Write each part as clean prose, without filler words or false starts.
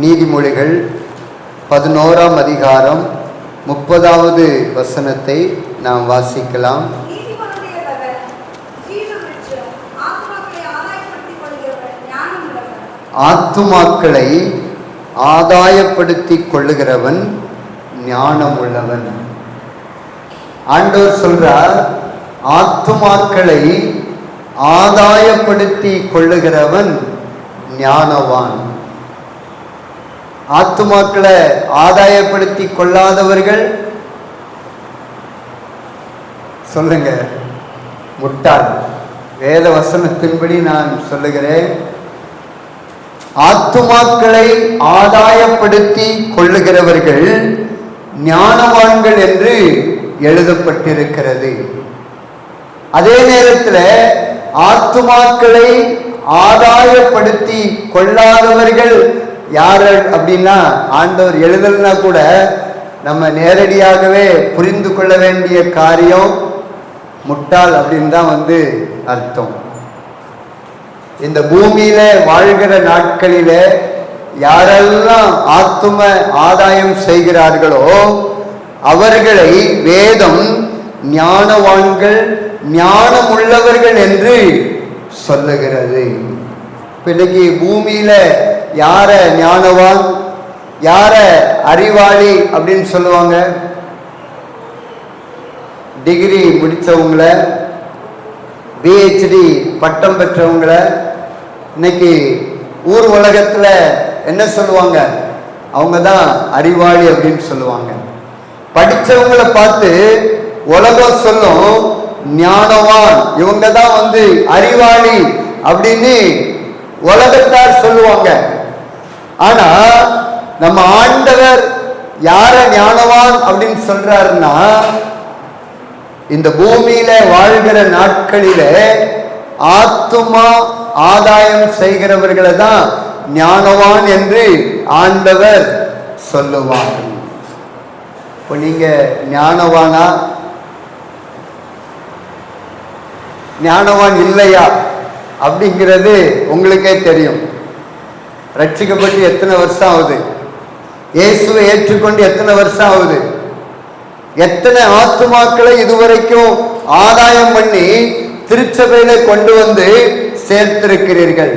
நீதிமொழிகள் 11ஆம் அதிகாரம் 30வது வசனத்தை நாம் வாசிக்கலாம். ஆத்துமாக்களை ஆதாயப்படுத்திக் கொள்ளுகிறவன் ஞானம் உள்ளவன். ஆண்டவர் சொல்றார், ஆத்துமாக்களை ஆதாயப்படுத்தி கொள்ளுகிறவன் ஞானவான். ஆத்துமாக்களை ஆதாயப்படுத்தி கொள்ளாதவர்கள் சொல்லுங்க, முட்டாள். வேத வசனத்தின்படி நான் சொல்லுகிறேன், ஆத்துமாக்களை ஆதாயப்படுத்தி கொள்ளுகிறவர்கள் ஞானவான்கள் என்று எழுதப்பட்டிருக்கிறது. அதே நேரத்தில் ஆத்துமாக்களை ஆதாயப்படுத்தி கொள்ளாதவர்கள் யார் அப்படின்னா, ஆண்டவர் எழுதல்னா கூட நம்ம நேரடியாகவே புரிந்து கொள்ள வேண்டிய காரியம் முட்டாள் அப்படின்னு தான் அர்த்தம். இந்த பூமியில வாழ்கிற நாட்களில யாரெல்லாம் ஆத்தும ஆதாயம் செய்கிறார்களோ அவர்களை வேதம் ஞானவான்கள், ஞானம் உள்ளவர்கள் என்று சொல்லுகிறது. இன்னைக்கு பூமியில யார ஞானவான், யார அறிவாளி அப்படின்னு சொல்லுவாங்க? டிகிரி முடித்தவங்கள, PhD பட்டம் பெற்றவங்கள இன்னைக்கு ஊர் உலகத்துல என்ன சொல்லுவாங்க? அவங்க தான் அறிவாளி அப்படின்னு சொல்லுவாங்க. படித்தவங்களை பார்த்து உலகம் சொல்லும் ஞானவான், இவங்க தான் அறிவாளி அப்படின்னு உலகத்தார் சொல்லுவாங்க. ஆனா நம்ம ஆண்டவர் யார ஞானவான் அப்படின்னு சொல்றாருன்னா, இந்த பூமியில வாழ்கிற நாட்களில ஆத்துமா ஆதாயம் செய்கிறவர்களை தான் ஞானவான் என்று ஆண்டவர் சொல்லுவார். இப்போ நீங்க ஞானவானா, ஞானவான் இல்லையா அப்படிங்கிறது உங்களுக்கே தெரியும். ரட்சிக்கப்பட்டு எத்தனை வருஷம் ஆகுது? இயேசுவை ஏற்றுக்கொண்டு எத்தனை வருஷம் ஆகுது? எத்தனை ஆத்துமாக்களை இதுவரைக்கும் ஆதாயம் பண்ணி திருச்சபையில கொண்டு சேர்த்திருக்கிறீர்கள்?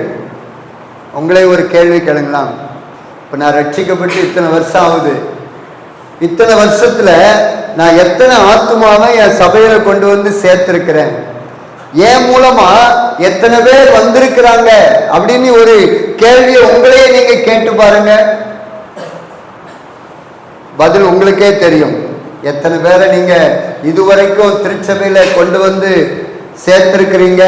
உங்களை ஒரு கேள்வி கேளுங்களாம். இப்ப நான் ரட்சிக்கப்பட்டு இத்தனை வருஷம் ஆகுது. இத்தனை வருஷத்துல நான் எத்தனை ஆத்துமாவை என் சபையில கொண்டு சேர்த்திருக்கிறேன்? என் மூலமா எத்தனை பேர் வந்திருக்கிறாங்க அப்படின்னு ஒரு கேள்வியை உங்களையே நீங்க கேட்டு பாருங்க. பதில் உங்களுக்கே தெரியும். எத்தனை பேரை நீங்க இதுவரைக்கும் திருச்சபையில கொண்டு சேர்த்திருக்கிறீங்க?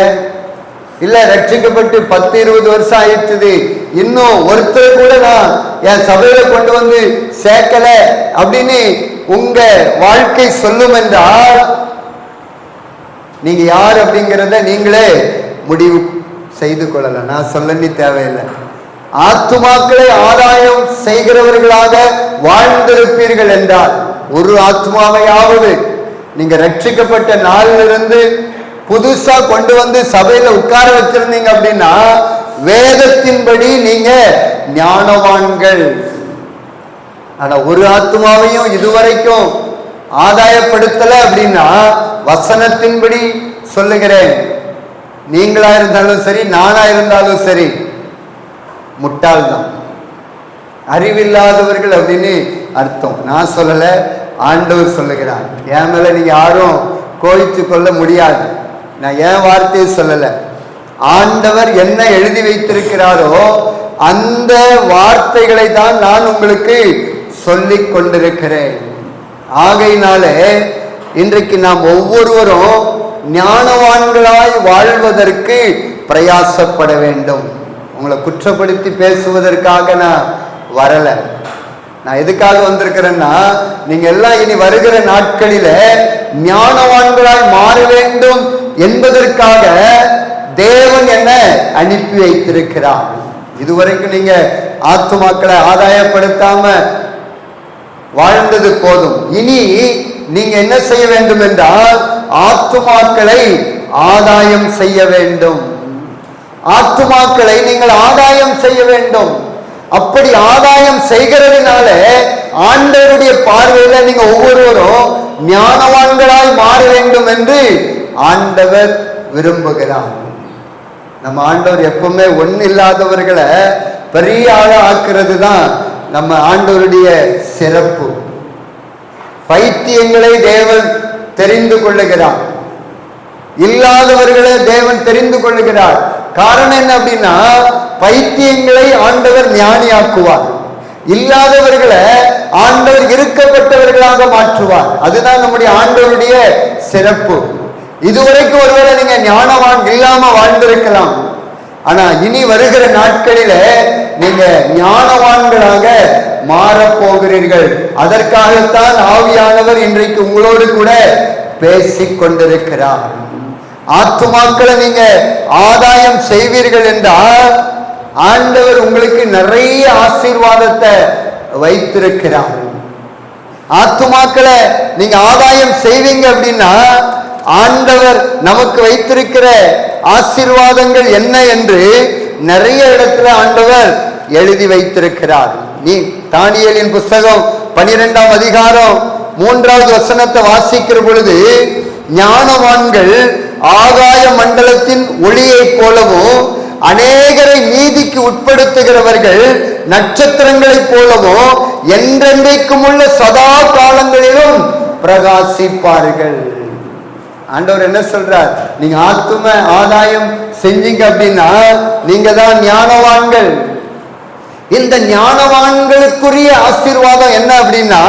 இல்ல ரட்சிக்கப்பட்டு 10-20 வருஷம் ஆயிடுச்சு, இன்னும் ஒருத்தர் கூட நான் என் சபையில கொண்டு சேர்க்கல அப்படின்னு உங்க வாழ்க்கை சொல்லும் என்றால், நீங்க யார் அப்படிங்கிறத நீங்களே முடிவு செய்து கொள்ளலாம். நான் சொல்லி தேவையில்லை. ஆத்துமாக்களை ஆதாயம் செய்கிறவர்களாக வாழ்ந்திருப்பீர்கள் என்றால், ஒரு ஆத்மாவையாவது நீங்க ரட்சிக்கப்பட்ட நாளிலிருந்து புதுசா கொண்டு சபையில உட்கார வச்சிருந்தீங்க அப்படின்னா, வேதத்தின்படி நீங்க ஞானவான்கள். ஆனா ஒரு ஆத்மாவையும் இதுவரைக்கும் ஆதாயப்படுத்தல அப்படின்னா, வசனத்தின்படி சொல்லுகிறேன், நீங்களா இருந்தாலும் சரி, நானா இருந்தாலும் சரி, முட்டாள்தான், அறிவில்லாதவர்கள் அப்படின்னு அர்த்தம். நான் சொல்லல, ஆண்டவர் சொல்லுகிறார். என் மேல நீங்க யாரும் கோயிச்சு கொள்ள முடியாது. நான் என் வார்த்தையை சொல்லல, ஆண்டவர் என்ன எழுதி வைத்திருக்கிறாரோ அந்த வார்த்தைகளை தான் நான் உங்களுக்கு சொல்லிக் கொண்டிருக்கிறேன். ஆகையினாலே இன்றைக்கு நாம் ஒவ்வொருவரும் ஞானவான்களாய் வாழ்வதற்கு பிரயாசப்பட வேண்டும். உங்களை குற்றப்படுத்தி பேசுவதற்காக நான் வரல. நான் எதுக்காக வந்திருக்கிறேன்னா, நீங்க எல்லாம் இனி வருகிற நாட்களில ஞானவான்களாய் மாற வேண்டும் என்பதற்காக தேவன் என்ன அனுப்பி வைத்திருக்கிறார். இதுவரைக்கும் நீங்க ஆத்துமாக்களை ஆதாயப்படுத்தாம வாழ்ந்தது போதும். இனி நீங்க என்ன செய்ய வேண்டும் என்றால், ஆத்துமாக்களை ஆதாயம் செய்ய வேண்டும். ஆத்துமாக்களை நீங்கள் ஆதாயம் செய்ய வேண்டும். அப்படி ஆதாயம் செய்கிறதுனால ஆண்டவருடைய பார்வையில நீங்க ஒவ்வொருவரும் ஞானவான்களாய் மாற வேண்டும் என்று ஆண்டவர் விரும்புகிறார். நம்ம ஆண்டவர் எப்பவுமே ஒண்ணு இல்லாதவர்களை பெரிய ஆள ஆக்குறது தான் நம்ம ஆண்டவருடைய சிறப்பு. பைத்தியங்களை தேவன் தெரிந்து கொள்ளுகிறார், இல்லாதவர்களை தேவன் தெரிந்து கொள்ளுகிறார். காரணம் என்ன அப்படின்னா, பைத்தியங்களை ஆண்டவர் ஞானியாக்குவார், இல்லாதவர்களை ஆண்டவர் இருக்கப்பட்டவர்களாக மாற்றுவார். அதுதான் நம்முடைய ஆண்டவருடைய சிறப்பு. இதுவரைக்கும் ஒருவேளை நீங்க ஞானவான் இல்லாம வாழ்ந்திருக்கலாம், ஆனா இனி வருகிற நாட்களில நீங்க ஞானவான்களாக மாறப்போகிறீர்கள். அதற்காகத்தான் ஆவியானவர் இன்றைக்கு உங்களோடு கூட பேசிக் கொண்டிருக்கிறார். ஆத்துமாக்களை நீங்க ஆதாயம் செய்வீர்கள் என்றால் ஆண்டவர் உங்களுக்கு நிறைய ஆசீர்வாதத்தை வைத்திருக்கிறார். ஆத்துமாக்களை நீங்க ஆதாயம் செய்வீங்க அப்படின்னா ஆண்டவர் நமக்கு வைத்திருக்கிற ஆசீர்வாதங்கள் என்ன என்று நிறைய இடத்துல ஆண்டவர் எழுதி வைத்திருக்கிறார். நீ தானியேலின் புஸ்தகம் 12ஆம் அதிகாரம் 3வது வசனத்தை வாசிக்கிற பொழுது, ஞானவான்கள் ஆகாய மண்டலத்தின் ஒளியை போலவும் அநேகரை நீதிக்கு உட்படுத்துகிறவர்கள் நட்சத்திரங்களைப் போலவும் என்றென்றைக்கும் உள்ள சதா காலங்களிலும் பிரகாசிப்பார்கள். ஆண்டவர் என்ன சொல்றார்? நீங்க ஆத்தும ஆதாயம் செஞ்சீங்க அப்படின்னா நீங்க தான் ஞானவான்கள். இந்த ஞானவான்களுக்குரிய ஆசீர்வாதம் என்ன அப்படின்னா,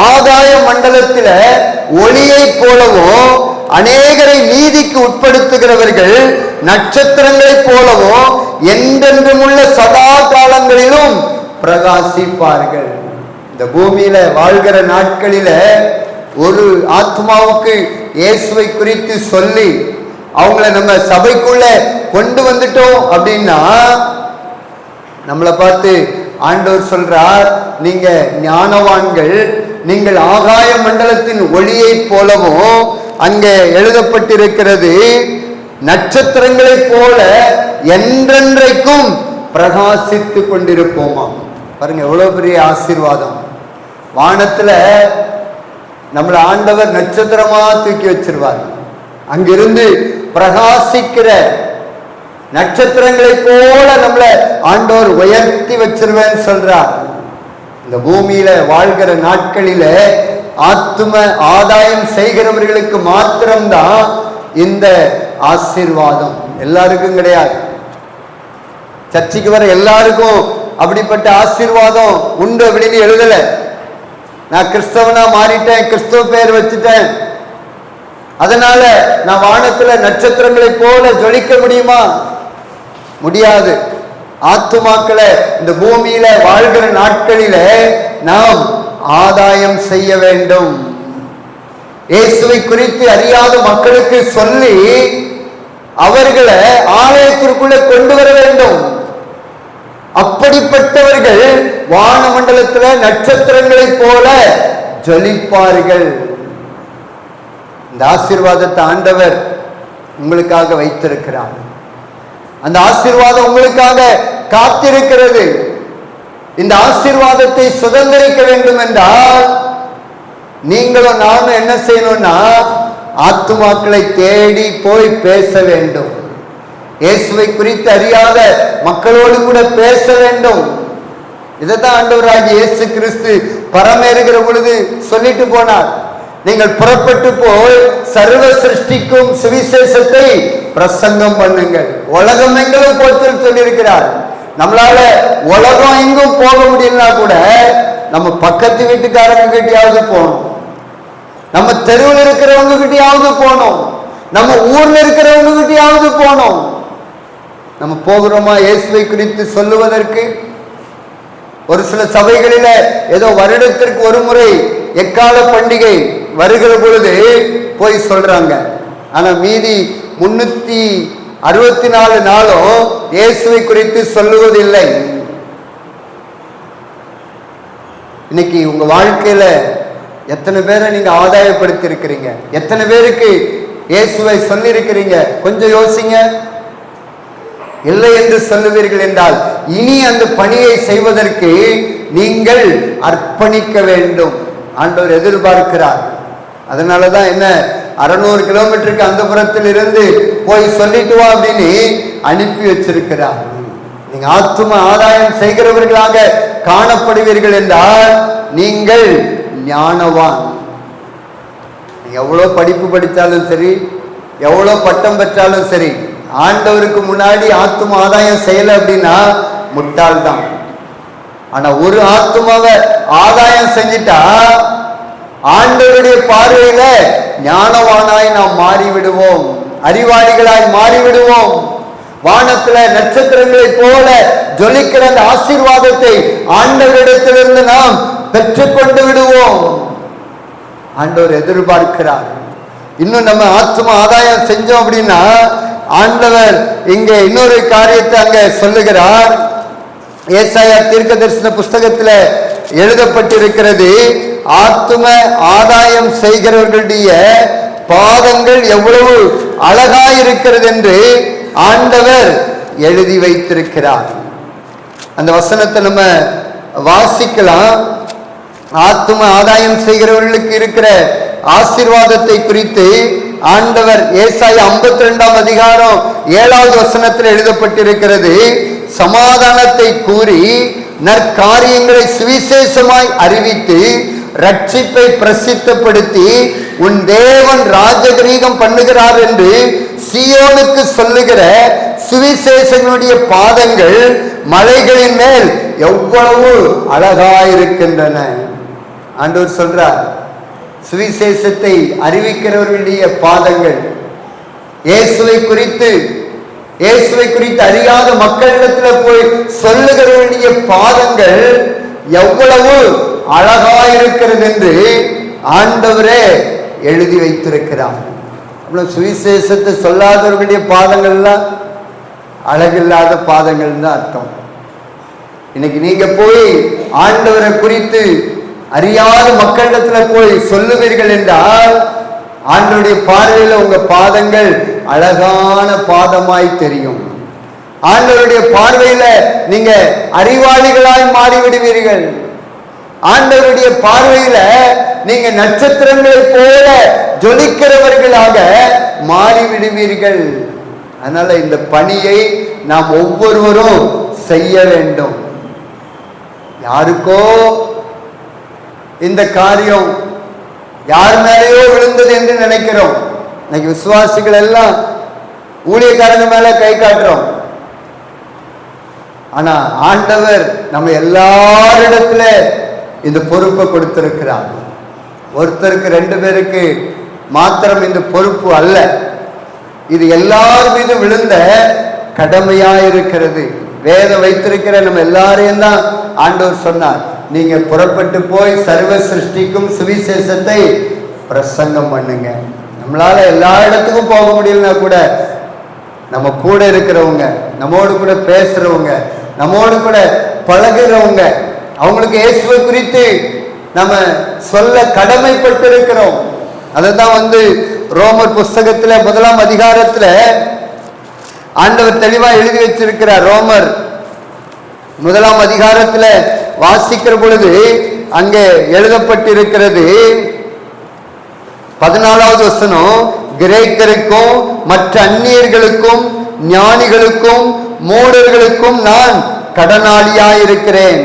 ஆதாய மண்டலத்தில ஒளியை போலவும் அநேகரை நீதிக்கு உட்படுத்துகிறவர்கள் நட்சத்திரங்களைப் போலவும் என்றென்றும் உள்ள சதா காலங்களிலும் பிரகாசிப்பார்கள். இந்த பூமியில வாழ்கிற நாட்களில ஒரு ஆத்மாவுக்கு இயேசுவை குறித்து சொல்லி அவங்கள நம்ம சபைக்குள்ள கொண்டு வந்துட்டோம் அப்படின்னா நம்மளை பார்த்து ஆண்டவர் சொல்றார், நீங்க ஞானவான்கள், நீங்கள் ஆகாய மண்டலத்தின் ஒளியை போலவும், அங்கே எழுதப்பட்டிருக்கிறது நட்சத்திரங்களைப் போல என்றென்றைக்கும் பிரகாசித்து கொண்டிருப்போமா. பாருங்க எவ்வளவு பெரிய ஆசீர்வாதம். வானத்துல நம்மளை ஆண்டவர் நட்சத்திரமா தூக்கி வச்சிருவார். அங்கிருந்து பிரகாசிக்கிற நட்சத்திரங்களை போல நம்மளை ஆண்டவர் உயர்த்தி வச்சிருவேன்னு சொல்றார். இந்த பூமியில வாழ்கிற நாட்களில ஆத்தும ஆதாயம் செய்கிறவர்களுக்கு மாத்திரம்தான் இந்த ஆசீர்வாதம். எல்லாருக்கும் கிடையாது. சர்ச்சைக்கு வர எல்லாருக்கும் அப்படிப்பட்ட ஆசீர்வாதம் உண்டு அப்படின்னு எழுதல. நான் கிறிஸ்தவனா மாறிட்டேன், கிறிஸ்தவ பெயர் வச்சுட்டேன், அதனால நான் வானத்துல நட்சத்திரங்களை போல ஜொலிக்க முடியுமா? முடியாது. ஆத்துமாக்களை இந்த பூமியில வாழ்கிற நாட்களில நாம் ஆதாயம் செய்ய வேண்டும். இயேசுவை குறித்து அறியாத மக்களுக்கு சொல்லி அவர்களை ஆலயத்திற்குள்ள கொண்டு வர வேண்டும். அப்படிப்பட்டவர்கள் வானமண்டலத்துல நட்சத்திரங்களை போல ஜொலிப்பார்கள். இந்த ஆசீர்வாதத்தை ஆண்டவர் உங்களுக்காக வைத்திருக்கிறார். அந்த ஆசீர்வாதம் உங்களுக்காக காத்திருக்கிறது. இந்த ஆசீர்வாதத்தை சுதந்திரிக்க வேண்டும் என்றால் நீங்களும் நானும் என்ன செய்யணும்னா ஆத்துமாக்களை தேடி போய் பேச வேண்டும். இயேசுவை குறித்து அறியாத மக்களோடு கூட பேச வேண்டும். இதைத்தான் ஆண்டவராகிய இயேசு கிறிஸ்து பரமேறுகிற பொழுது சொல்லிட்டு போனார். நீங்கள் புறப்பட்டு போய் சர்வ சிருஷ்டிக்கும் சுவிசேஷத்தை பிரசங்கம் பண்ணுங்கள், உலகம் எங்களும் போச்சு சொல்லியிருக்கிறார். நம்மளால உலகம் எங்கும் போக முடியலனா கூட நம்ம பக்கத்து வீட்டுக்காரங்க கிட்டயாவது போகணும், நம்ம தெருவில் இருக்கிறவங்க கிட்டயாவது போகணும், நம்ம ஊர்ல இருக்கிறவங்க கிட்டயாவது போகணும். நம்ம போகிறோமா இயேசுவை குறித்து சொல்லுவதற்கு? ஒரு சில சபைகளில ஏதோ வருடத்திற்கு ஒரு முறை எக்கால பண்டிகை வருகிற பொழுது போய் சொல்றாங்க. ஆனா மீதி 364 நாளும் இயேசுவை குறித்து சொல்லுவதில்லை. இன்னைக்கு உங்க வாழ்க்கையில எத்தனை பேரை நீங்க ஆதாயப்படுத்தி இருக்கிறீங்க? எத்தனை பேருக்கு இயேசுவை சொல்லி இருக்கிறீங்க? கொஞ்சம் யோசிங்க. இல்லை என்று சொல்லுவீர்கள் என்றால் இனி அந்த பணியை செய்வதற்கு நீங்கள் அர்ப்பணிக்க வேண்டும். ஆண்டவர் எதிர்பார்க்கிறார். அதனாலதான் என்ன 600 கிலோமீட்டருக்கு அந்த புறத்தில் இருந்து போய் சொல்லிட்டு வா அப்படின்னு அனுப்பி வச்சிருக்கிறார். நீங்க ஆத்தும ஆதாயம் செய்கிறவர்களாக காணப்படுவீர்கள் என்றால் நீங்கள் ஞானவான். நீங்க எவ்வளவு படிப்பு படித்தாலும் சரி, எவ்வளவு பட்டம் பெற்றாலும் சரி, ஆண்டவருக்கு முன்னாடி ஆத்தும ஆதாயம் செய்யல அப்படின்னா முட்டாள் தான். ஆனா ஒரு ஆத்துமாவை ஆதாயம் செஞ்சிட்டா ஆண்டவருடைய பார்வையில ஞானவானாய் நாம் மாறிவிடுவோம், அறிவாளிகளாய் மாறிவிடுவோம். வானத்துல நட்சத்திரங்களை போல ஜொலிக்கிற அந்த ஆசீர்வாதத்தை ஆண்டவரிடத்திலிருந்து நாம் பெற்றுக்கொண்டு விடுவோம். ஆண்டவர் எதிர்பார்க்கிறார். இன்னும் நம்ம ஆத்தும ஆதாயம் செஞ்சோம் அப்படின்னா ஆண்டவர் இங்கே இன்னொரு காரியத்தை அங்க சொல்லுகிறார். ஏசாயா தீர்க்கதரிசன புஸ்தகத்துல எழுதப்பட்டிருக்கிறது, ஆத்தும ஆதாயம் செய்கிறவர்களுடைய பாதங்கள் எவ்வளவு அழகாயிருக்கிறது என்று ஆண்டவர் எழுதி வைத்திருக்கிறார். அந்த வசனத்தை நம்ம வாசிக்கலாம். ஆத்தும ஆதாயம் செய்கிறவர்களுக்கு இருக்கிற ஆசீர்வாதத்தை குறித்து ஆண்டவர் ஏசாயா 52ஆம் அதிகாரம் 7வது வசனத்தில் எழுதப்பட்டிருக்கிறது. சமாதானத்தை கூறி நற்காரியங்களை சுவிசேஷமாய் அறிவித்து ரட்சிப்பை பிரசித்தப்படுத்தி உன் தேவன் ராஜகிரீகம் பண்ணுகிறார் என்று சீயோனுக்கு சொல்லுகிற சுவிசேஷங்களுடைய பாதங்கள் மலைகளின் மேல் எவ்வளவு அழகாயிருக்கின்றன. ஆண்டவர் சொல்றார், சுவிசேஷத்தை அறிவிக்கிறவர்களுடைய பாதங்கள், இயேசுவை குறித்து அறியாத மக்களிடத்தில் போய் சொல்லுகிறவர்களுடைய பாதங்கள் எவ்வளவு அழகாயிருக்கிறது என்று ஆண்டவரே எழுதி வைத்திருக்கிறார். சுவிசேஷத்தை சொல்லாதவர்களுடைய பாதங்கள்லாம் அழகில்லாத பாதங்கள் தான் அர்த்தம். இன்னைக்கு நீங்க போய் ஆண்டவரை குறித்து அறியாத மக்களிடத்துல போய் சொல்லுவீர்கள் என்றால் ஆண்டவருடைய பார்வையில் உங்க பாதங்கள் அழகான பாதமாய் தெரியும். ஆண்டவருடைய பார்வையில நீங்க அறிவாளிகளாய் மாறிவிடுவீர்கள். ஆண்டவருடைய பார்வையில நீங்க நட்சத்திரங்களை போல ஜொலிக்கிறவர்களாக மாறிவிடுவீர்கள். அதனால இந்த பணியை நாம் ஒவ்வொருவரும் செய்ய வேண்டும். யாருக்கோ இந்த காரியம் யார் மேலேயோ விழுந்தது என்று நினைக்கிறோம். இன்னைக்கு விசுவாசிகள் எல்லாம் ஊழியக்காரங்க மேல கை காட்டுறோம். ஆனா ஆண்டவர் நம்ம எல்லாரிடத்துல இந்த பொறுப்பை கொடுத்திருக்கிறார். ஒருத்தருக்கு 2 பேருக்கு மாத்திரம் இந்த பொறுப்பு அல்ல, இது எல்லார் மீது விழுந்த கடமையா இருக்கிறது. வேதம் வைத்திருக்கிற நம்ம எல்லாரையும் தான் ஆண்டவர் சொன்னார், நீங்க புறப்பட்டு போய் சர்வ சிருஷ்டிக்கும் சுவிசேஷத்தை பிரசங்கம் பண்ணுங்க. நம்மளால எல்லா இடத்துக்கும் போக முடியலன்னா கூட நம்ம கூட இருக்கிறவங்க, நம்மோடு கூட பேசுறவங்க, நம்மோடு கூட பழகுறவங்க, அவங்களுக்கு இயேசுவை குறித்து நம்ம சொல்ல கடமைப்பட்டு இருக்கிறோம். அதைதான் ரோமர் புஸ்தகத்துல 1ஆம் அதிகாரத்துல ஆண்டவர் தெளிவா எழுதி வச்சிருக்கிறார். ரோமர் 1ஆம் அதிகாரத்துல வாசிக்கிற பொழுது அங்கே எழுதப்பட்டிருக்கிறது 14வது வசனம், கிரேக்கருக்கும் மற்ற அந்நியர்களுக்கும் ஞானிகளுக்கும் மூடர்களுக்கும் நான் கடனாளியாயிருக்கிறேன்.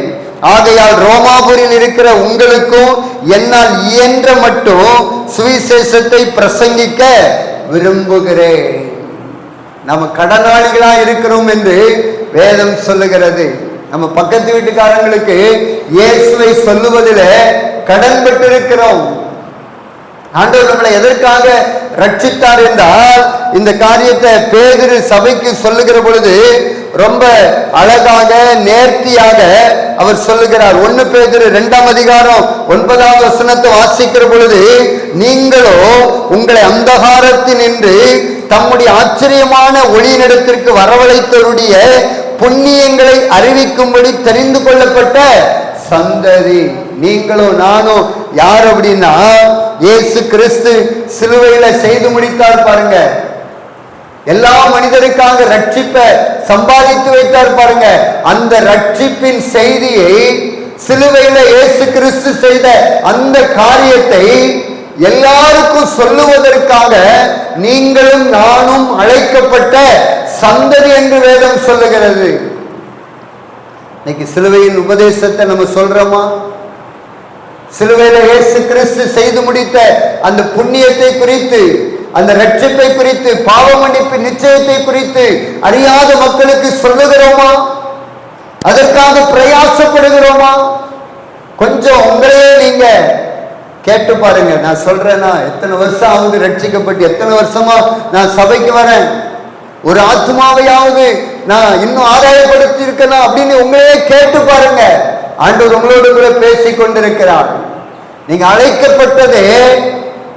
ஆகையால் ரோமாபுரியில் இருக்கிற உங்களுக்கும் என்னால் இயன்ற மட்டும் சுவிசேஷத்தை பிரசங்கிக்க விரும்புகிறேன். நம்ம கடனாளிகளா இருக்கிறோம் என்று வேதம் சொல்லுகிறது. நம்ம பக்கத்து வீட்டுக்காரங்களுக்கு இயேசுவை சொல்லுவதில் கடன் பெற்றிருக்கிறோம். ஆண்டவர் நம்மளை எதற்காக ரட்சித்தார் என்றால், இந்த காரியத்தை பேதுரு சபைக்கு சொல்லுகிற பொழுது ரொம்ப அழகாக நேர்த்தியாக அவர் சொல்லுகிறார். 1 பேதுரு 2ஆம் அதிகாரம் 9வது வசனத்தை வாசிக்கிற பொழுது, நீங்களோ உங்களை அந்தகாரத்தினின்று தம்முடைய ஆச்சரியமான ஒளியினிடத்திற்கு வரவழைத்தவருடைய புண்ணியங்களை அறிவிக்கும்படி தெரிந்து கொள்ளப்பட்ட சந்ததி. நீங்களும் நானும் யார் அப்படின்னா, இயேசு கிறிஸ்து சிலுவையில செய்து முடித்தார் பாருங்க. எல்லா மனிதருக்காக ரட்சிப்பை சம்பாதித்து வைத்தார் பாருங்க. அந்த ரட்சிப்பின் செய்தியை சிலுவையில இயேசு கிறிஸ்து செய்த அந்த காரியத்தை எல்லாருக்கும் சொல்லுவதற்காக நீங்களும் நானும் அழைக்கப்பட்ட சந்ததி என்று வேதம் சொல்லுகிறது. இன்னைக்கு சிலுவையின் உபதேசத்தை நம்ம சொல்றோமா? சிலுவையில இயேசு கிறிஸ்து செய்து முடித்த அந்த புண்ணியத்தை குறித்து, அந்த ரட்சிப்பை குறித்து, பாவ மன்னிப்பு நிச்சயத்தை குறித்து அறியாத மக்களுக்கு சொல்லுகிறோமா? அதற்காக பிரயாசப்படுகிறோமா? கொஞ்சம் உங்களையே நீங்க கேட்டு பாருங்க. நான் சொல்றேன்னா, எத்தனை வருஷம் ஆகுது ரட்சிக்கப்பட்டு, எத்தனை வருஷமா நான் சபைக்கு வரேன், ஒரு ஆத்மாவையாவது நான் இன்னும் ஆதாயப்படுத்தி இருக்கேனா அப்படின்னு உங்களையே கேட்டு பாருங்க. ஆண்டவர் உங்களோடு கூட பேசி கொண்டிருக்கிறார். நீங்க அழைக்கப்பட்டதே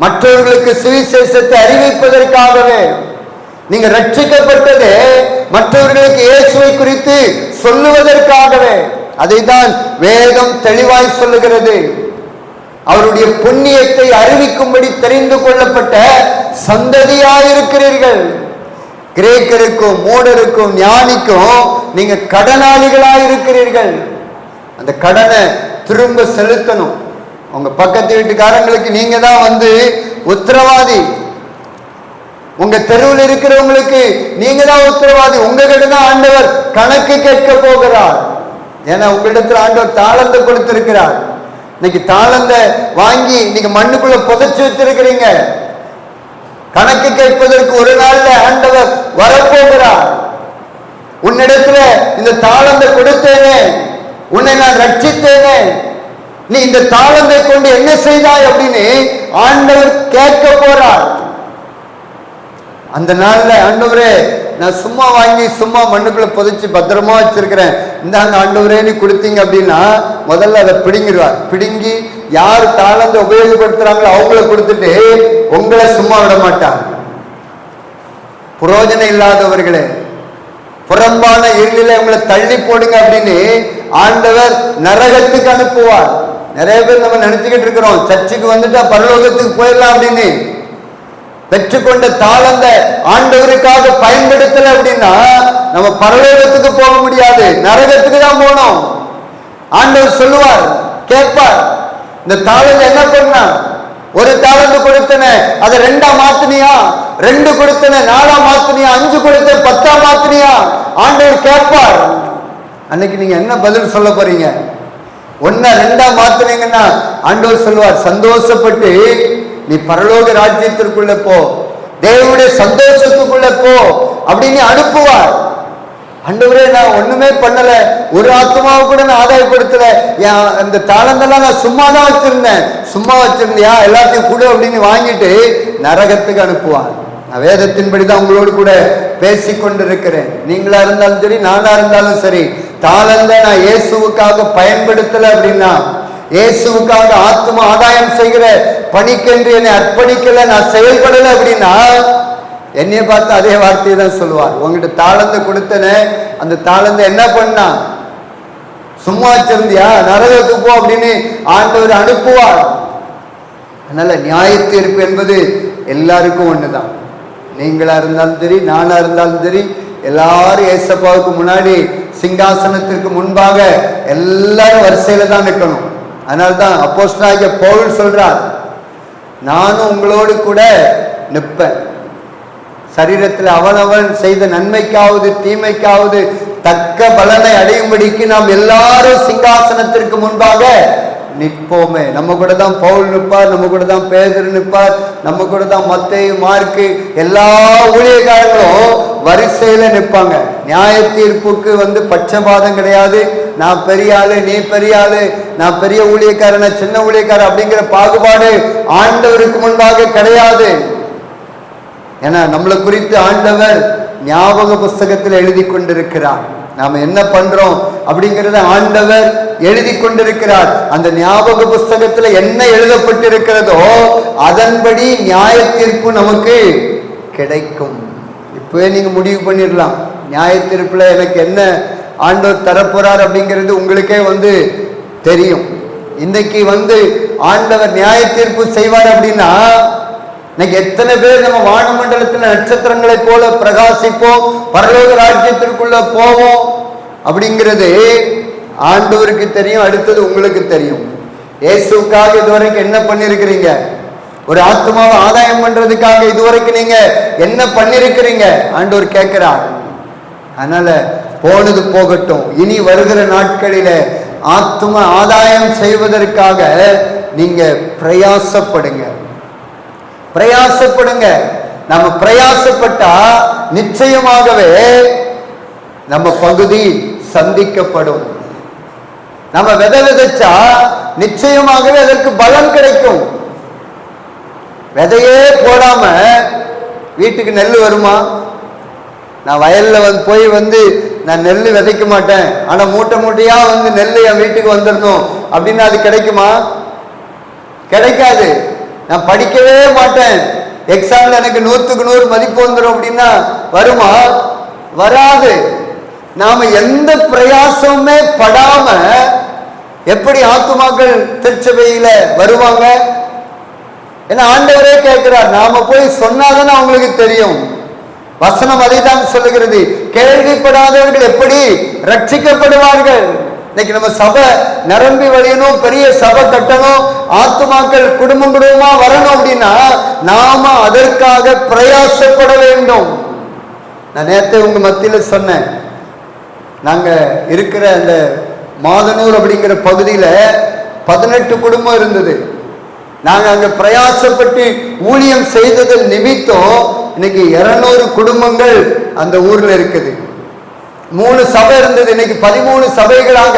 மற்றவர்களுக்கு சுவிசேஷத்தை அறிவிப்பதற்காகவே. நீங்க ரட்சிக்கப்பட்டதே மற்றவர்களுக்கு இயேசுவை குறித்து சொல்லுவதற்காகவே. அதைத்தான் வேதம் தெளிவாய் சொல்லுகிறது. அவருடைய புண்ணியத்தை அறிவிக்கும்படி தெரிந்து கொள்ளப்பட்ட சந்ததியாயிருக்கிறீர்கள். கிரேக்கருக்கும் மூடருக்கும் ஞானிக்கும் நீங்க கடனாளிகளாயிருக்கிறீர்கள். அந்த கடனை திரும்ப செலுத்தணும். உங்க பக்கத்து வீட்டுக்காரங்களுக்கு நீங்க தான் உத்தரவாதி. உங்க தெருவில் இருக்கிறவங்களுக்கு நீங்க தான் உத்தரவாதி. உங்ககிட்ட தான் ஆண்டவர் கணக்கு கேட்க போகிறார். ஏன்னா உங்களிடத்தில் ஆண்டவர் தாளந்த கொடுத்திருக்கிறார். இன்னைக்கு தாளந்த வாங்கி நீங்க மண்ணுக்குள்ள புதைச்சு வச்சிருக்கிறீங்க. கணக்கு கேட்பதற்கு ஒரு நாள்ல ஆண்டவர் வரப்போகிறார். உன்னிடத்துல இந்த தாளந்த கொடுத்தேனே, உன்னை நான் ரட்சித்தேனே, நீ இந்த தாளந்தை கொண்டு என்ன செய்தாய் அப்படின்னு ஆண்டவர் கேட்க போறார். அந்த நாள்ல ஆண்டவரே, நான் சும்மா வாங்கி சும்மா மண்ணுக்குள்ள புதைச்சு பத்திரமா வச்சிருக்கிறேன், இந்தாங்க ஆண்டவரேன்னு கொடுத்தீங்க அப்படின்னா முதல்ல அதை பிடுங்கிடுவார். பிடுங்கி யார் தாளந்த உபயோகப்படுத்துறாங்களோ அவங்கள கொடுத்துட்டு உங்களை சும்மா விட மாட்டார். புரோஜனம் இல்லாதவர்களே, புறம்பான இருளில உங்களை தள்ளி போடுங்க அப்படின்னு ஆண்டவர் நரகத்துக்கு அனுப்புவார். நிறைய பேர் நம்ம நினைச்சுக்கிட்டு இருக்கிறோம், சர்ச்சுக்கு வந்துட்டா பரலோகத்துக்கு போயிடலாம் அப்படின்னு. பெற்றுக்கொண்ட தாளந்த ஆண்டவருக்காக பயன்படுத்தல அப்படின்னா நம்ம பரலோகத்துக்கு போக முடியாது, நரகத்துக்கு தான் போகணும். ஆண்டவர் சொல்லுவார், கேட்பார், இந்த தாளந்த என்ன பண்ணா? ஒரு தாளந்து கொடுத்தன, அதை 2ஆ மாத்தினியா? 2 கொடுத்தன 4ஆ மாத்தினியா? 5 கொடுத்த 10ஆ மாத்தினியா? ஆண்டவர் கேட்பார். அன்னைக்கு நீங்க என்ன பதில் சொல்ல போறீங்க? 1 2ஆ மாத்தினீங்கன்னா ஆண்டவர் சொல்லுவார், சந்தோஷப்பட்டு நீ பரலோக ராஜ்யத்திற்குள்ள போ, தேவனுடைய சந்தோஷத்துக்குள்ள போ அப்படின்னு அனுப்புவார். ஆண்டவரே, நான் ஒண்ணுமே பண்ணல, ஒரு ஆத்மாவை கூட நான் ஆதாயப்படுத்தல, அந்த தாளந்தெல்லாம் நான் சும்மா தான் வச்சிருந்தேன். சும்மா வச்சிருந்தியா? எல்லாத்தையும் கூட அப்படின்னு வாங்கிட்டு நரகத்துக்கு அனுப்புவார். நான் வேதத்தின்படிதான் உங்களோடு கூட பேசி கொண்டிருக்கிறேன். நீங்களா இருந்தாலும் சரி, நானா இருந்தாலும் சரி, தாளந்த நான் இயேசுவுக்காக பயன்படுத்தல அப்படின்னா, இயேசுவுக்காக ஆத்மா ஆதாயம் செய்கிற பணிக்கென்று என்னை அர்ப்பணிக்கல, நான் செயல்படல அப்படின்னா என்னைய பார்த்து அதே வார்த்தையை தான் சொல்லுவார். உங்ககிட்ட தாளந்த கொடுத்தனே, அந்த தாளந்த என்ன பண்ணா? சும்மா வச்சிருந்தியா? நரகத்துக்கு போ அப்படின்னு ஆண்டவர் அனுப்புவார். அதனால நியாய தீர்ப்பு என்பது எல்லாருக்கும் ஒண்ணுதான். நீங்களா இருந்தாலும் சரி, நானா இருந்தாலும் சரி, எல்லாரும் ஏசப்பாவுக்கு முன்னாடி சிங்காசனத்திற்கு முன்பாக எல்லாரும் வரிசையில தான் நிற்கணும். அதனால்தான் அப்போஸ்தலனாகிய பவுல் சொல்றார், நானும் உங்களோடு கூட நிற்பேன். சரீரத்தில் அவனவன் செய்த நன்மைக்காவது தீமைக்காவது தக்க பலனை அடையும்படிக்கு நாம் எல்லாரும் சிங்காசனத்திற்கு முன்பாக நிற்போமே. நம்ம கூட தான் பவுல் நிற்பார், நம்ம கூட தான் பேதுரு நிற்பார், நம்ம கூட தான் மத்தேயு, மார்க்கு, எல்லா ஊழியக்காரங்களும் வரிசையில நிற்பாங்க. நியாய தீர்ப்புக்கு பட்சபாதம் கிடையாது. நான் பெரிய ஆளு, நீ பெரிய ஆளு, நான் பெரிய ஊழியக்காரன், சின்ன ஊழியக்காரன் அப்படிங்கிற பாகுபாடு ஆண்டவருக்கு முன்பாக கிடையாது. ஏன்னா நம்மளை குறித்து ஆண்டவர் ஞாபக புஸ்தகத்தில் எழுதி கொண்டிருக்கிறார். நாம என்ன பண்றோம் அப்படிங்கிறத ஆண்டவர் எழுதி கொண்டிருக்கிறார். அந்த ஞாபக புஸ்தகத்துல என்ன எழுதப்பட்டிருக்கிறதோ அதன்படி நியாய தீர்ப்பு நமக்கு கிடைக்கும். இப்பவே நீங்க முடிவு பண்ணிடலாம், நியாய தீர்ப்புல எனக்கு என்ன ஆண்டவர் தரப்போறார் அப்படிங்கிறது உங்களுக்கே தெரியும். இன்னைக்கு ஆண்டவர் நியாய தீர்ப்பு செய்வார் அப்படின்னா இன்னைக்கு எத்தனை பேர் நம்ம வானமண்டலத்தில் நட்சத்திரங்களை போல பிரகாசிப்போம், பரலோக ராஜ்யத்திற்குள்ள போவோம் அப்படிங்கிறது ஆண்டவருக்கு தெரியும், அடுத்தது உங்களுக்கு தெரியும். இயேசுக்காக இதுவரைக்கும் என்ன பண்ணிருக்கிறீங்க? ஒரு ஆத்மாவை ஆதாயம் பண்றதுக்காக இதுவரைக்கும் நீங்க என்ன பண்ணிருக்கிறீங்க? ஆண்டவர் கேட்கிறார். அதனால போனது போகட்டும். இனி வருகிற நாட்களில ஆத்ம ஆதாயம் செய்வதற்காக நீங்க பிரயாசப்படுங்க, பிரயாசப்படுங்க. நம்ம பிரயாசப்பட்டா நிச்சயமாகவே நம்ம பகுதி சந்திக்கப்படும். நம்ம விதை விதைச்சா நிச்சயமாகவே அதற்கு பலன் கிடைக்கும். விதையே போடாம வீட்டுக்கு நெல் வருமா? நான் வயல்ல போய் நான் நெல் விதைக்க மாட்டேன், ஆனா மூட்டை மூட்டையா நெல் என் வீட்டுக்கு வந்துடணும் அப்படின்னா அது கிடைக்குமா? கிடைக்காது. நான் படிக்கவே மாட்டேன், எக்ஸாம்ல எனக்கு 100க்கு 100 மதிப்பு வந்துடும் அப்படின்னா வருமா? வராது. நாம எந்த பிரயாசமுமே படாம எப்படி ஆத்துமாக்கள் திருச்சபையில வருவாங்க? ஏன்னா ஆண்டவரே கேட்கிறார். நாம போய் சொன்னாதானே அவங்களுக்கு தெரியும். வசனம் அதை தான் சொல்லுகிறது, கேள்விப்படாதவர்கள் எப்படி ரட்சிக்கப்படுவார்கள்? இன்னைக்கு நம்ம சபை நிரம்பி வழியணும், பெரிய சபை கட்டணும், ஆத்துமாக்கள் குடும்பம் குடும்பமா வரணும் அப்படின்னா நாம அதற்காக பிரயாசப்பட வேண்டும். நான் நேற்று உங்க மத்தியில சொன்னேன், நாங்க இருக்கிற அந்த மாதனூர் அப்படிங்கிற பகுதியில 18 குடும்பம் இருந்தது. நாங்க அங்க பிரயாசப்பட்டு ஊழியம் செய்ததில் நிமித்தம் இன்னைக்கு 200 குடும்பங்கள் அந்த ஊர்ல இருக்குது. 3 சபை இருந்தது, இன்னைக்கு 13 சபைகளாக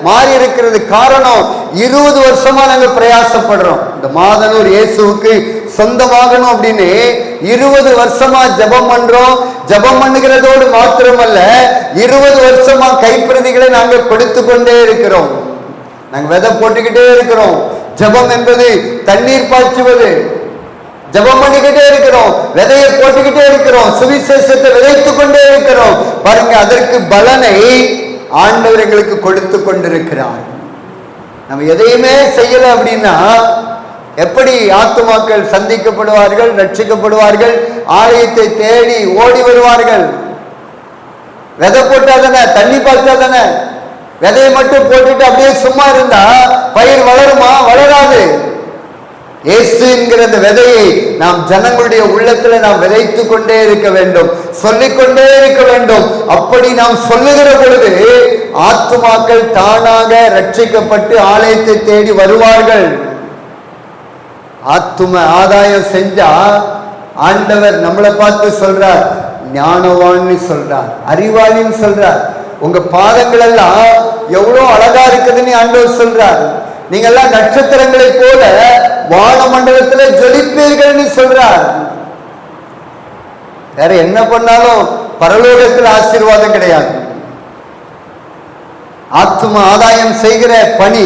மாறி இருக்கிறது. காரணம் 20 வருஷமா நாங்க பிரயாசப்படுறோம். இந்த மாதனூர் இயேசுவுக்கு சொந்தமாகணும் அப்படின்னு 20 வருஷமா ஜெபம் பண்றோம். ஜெபம் பண்ணுகிறதோடு மாத்திரமல்ல, 20 வருஷமா கைப்பிரதிகளை நாங்க கொடுத்து கொண்டே இருக்கிறோம். நாங்க விதை போட்டுக்கிட்டே இருக்கிறோம். ஜெபம் என்பது தண்ணீர் பாய்ச்சுவது. ஜெபம் பண்ணிக்கிட்டே இருக்கிறோம், விதையை போட்டுக்கிட்டே இருக்கிறோம், சுவிசேஷத்தை விதைத்துக் கொண்டே இருக்கிறோம். பாருங்க, அதற்கு பலனை ஆண்டவர் எங்களுக்கு கொடுத்து கொண்டிருக்கிறார். நம்ம எதையுமே செய்யல அப்படின்னா எப்படி ஆத்துமாக்கள் சந்திக்கப்படுவார்கள், ரட்சிக்கப்படுவார்கள், ஆலயத்தை தேடி ஓடி வருவார்கள்? விதை போட்டா தானே, தண்ணி பாய்ச்சா தானே. விதையை மட்டும் போட்டுட்டு அப்படியே சும்மா இருந்தா பயிர் வளருமா? வளராது. இயேசு என்கிற அந்த விதையை நாம் ஜனங்களுடைய உள்ளத்துல நாம் விதைத்து கொண்டே இருக்க வேண்டும், சொல்லிக்கொண்டே இருக்க வேண்டும். அப்படி நாம் சொல்லுகிற பொழுது ஆத்துமாக்கள் தானாக ரட்சிக்கப்பட்டு ஆலயத்தை தேடி வருவார்கள். ஆத்தும ஆதாயம் செஞ்சா ஆண்டவர் நம்மளை பார்த்து சொல்றார், ஞானவான்னு சொல்றார், அறிவாளின்னு சொல்றார். உங்க பாதங்கள் எல்லாம் எவ்வளவு அழகா இருக்குதுன்னு ஆண்டவர் சொல்றார். நீங்க எல்லாம் நட்சத்திரங்களை போல வான மண்டலத்துல ஜொலிப்பீர்கள்னு சொல்றார். வேற என்ன பண்ணாலும் பரலோகத்தில் ஆசீர்வாதம் கிடையாது. ஆத்தும ஆதாயம் செய்கிற பணி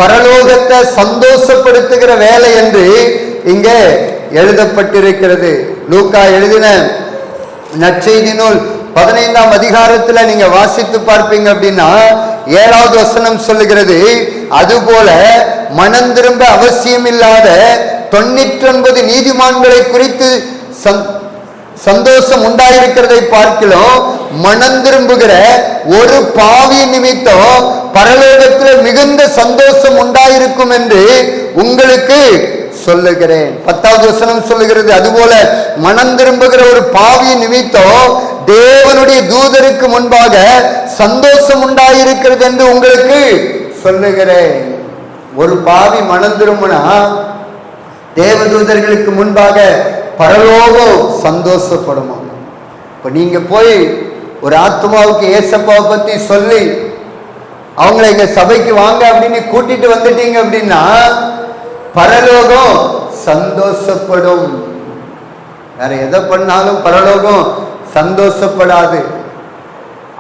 பரலோகத்தை சந்தோஷப்படுத்துகிற வேலை என்று இங்கே எழுதப்பட்டிருக்கிறது. லூக்கா எழுதின நற்செய்தி நூல் 15ஆம் அதிகாரத்துல நீங்க வாசித்து பார்ப்பீங்க அப்படின்னா 7வது வசனம் சொல்லுகிறது, அதுபோல மனம் திரும்ப அவசியம் இல்லாத 99 நீதிமான்களை குறித்து சந்தோஷம் உண்டாயிருக்கிறதை பார்க்கலாம், மனம் திரும்புகிற ஒரு பாவி நிமித்தம் பரலோகத்தில் மிகுந்த சந்தோஷம் உண்டாயிருக்கும் என்று உங்களுக்கு சொல்லுகிறேன். 10வது வசனம் சொல்லுகிறது, அதுபோல மனம் திரும்புகிற ஒரு பாவி நிமித்தம் தேவனுடைய தூதருக்கு முன்பாக சந்தோஷம் உண்டாயிருக்கிறது என்று உங்களுக்கு சொல்லுகிறேன். ஒரு பாவி மனம் திரும்பினா தேவதூதர்களுக்கு முன்பாக பரலோகம் சந்தோஷப்படுமா? இப்ப நீங்க போய் ஒரு ஆத்மாவுக்கு ஏசப்பாவை பத்தி சொல்லி அவங்களை எங்க சபைக்கு வாங்க அப்படின்னு கூட்டிட்டு வந்துட்டீங்க அப்படின்னா பரலோகம் சந்தோஷப்படும். வேற எதை பண்ணாலும் பரலோகம் சந்தோஷப்படாது.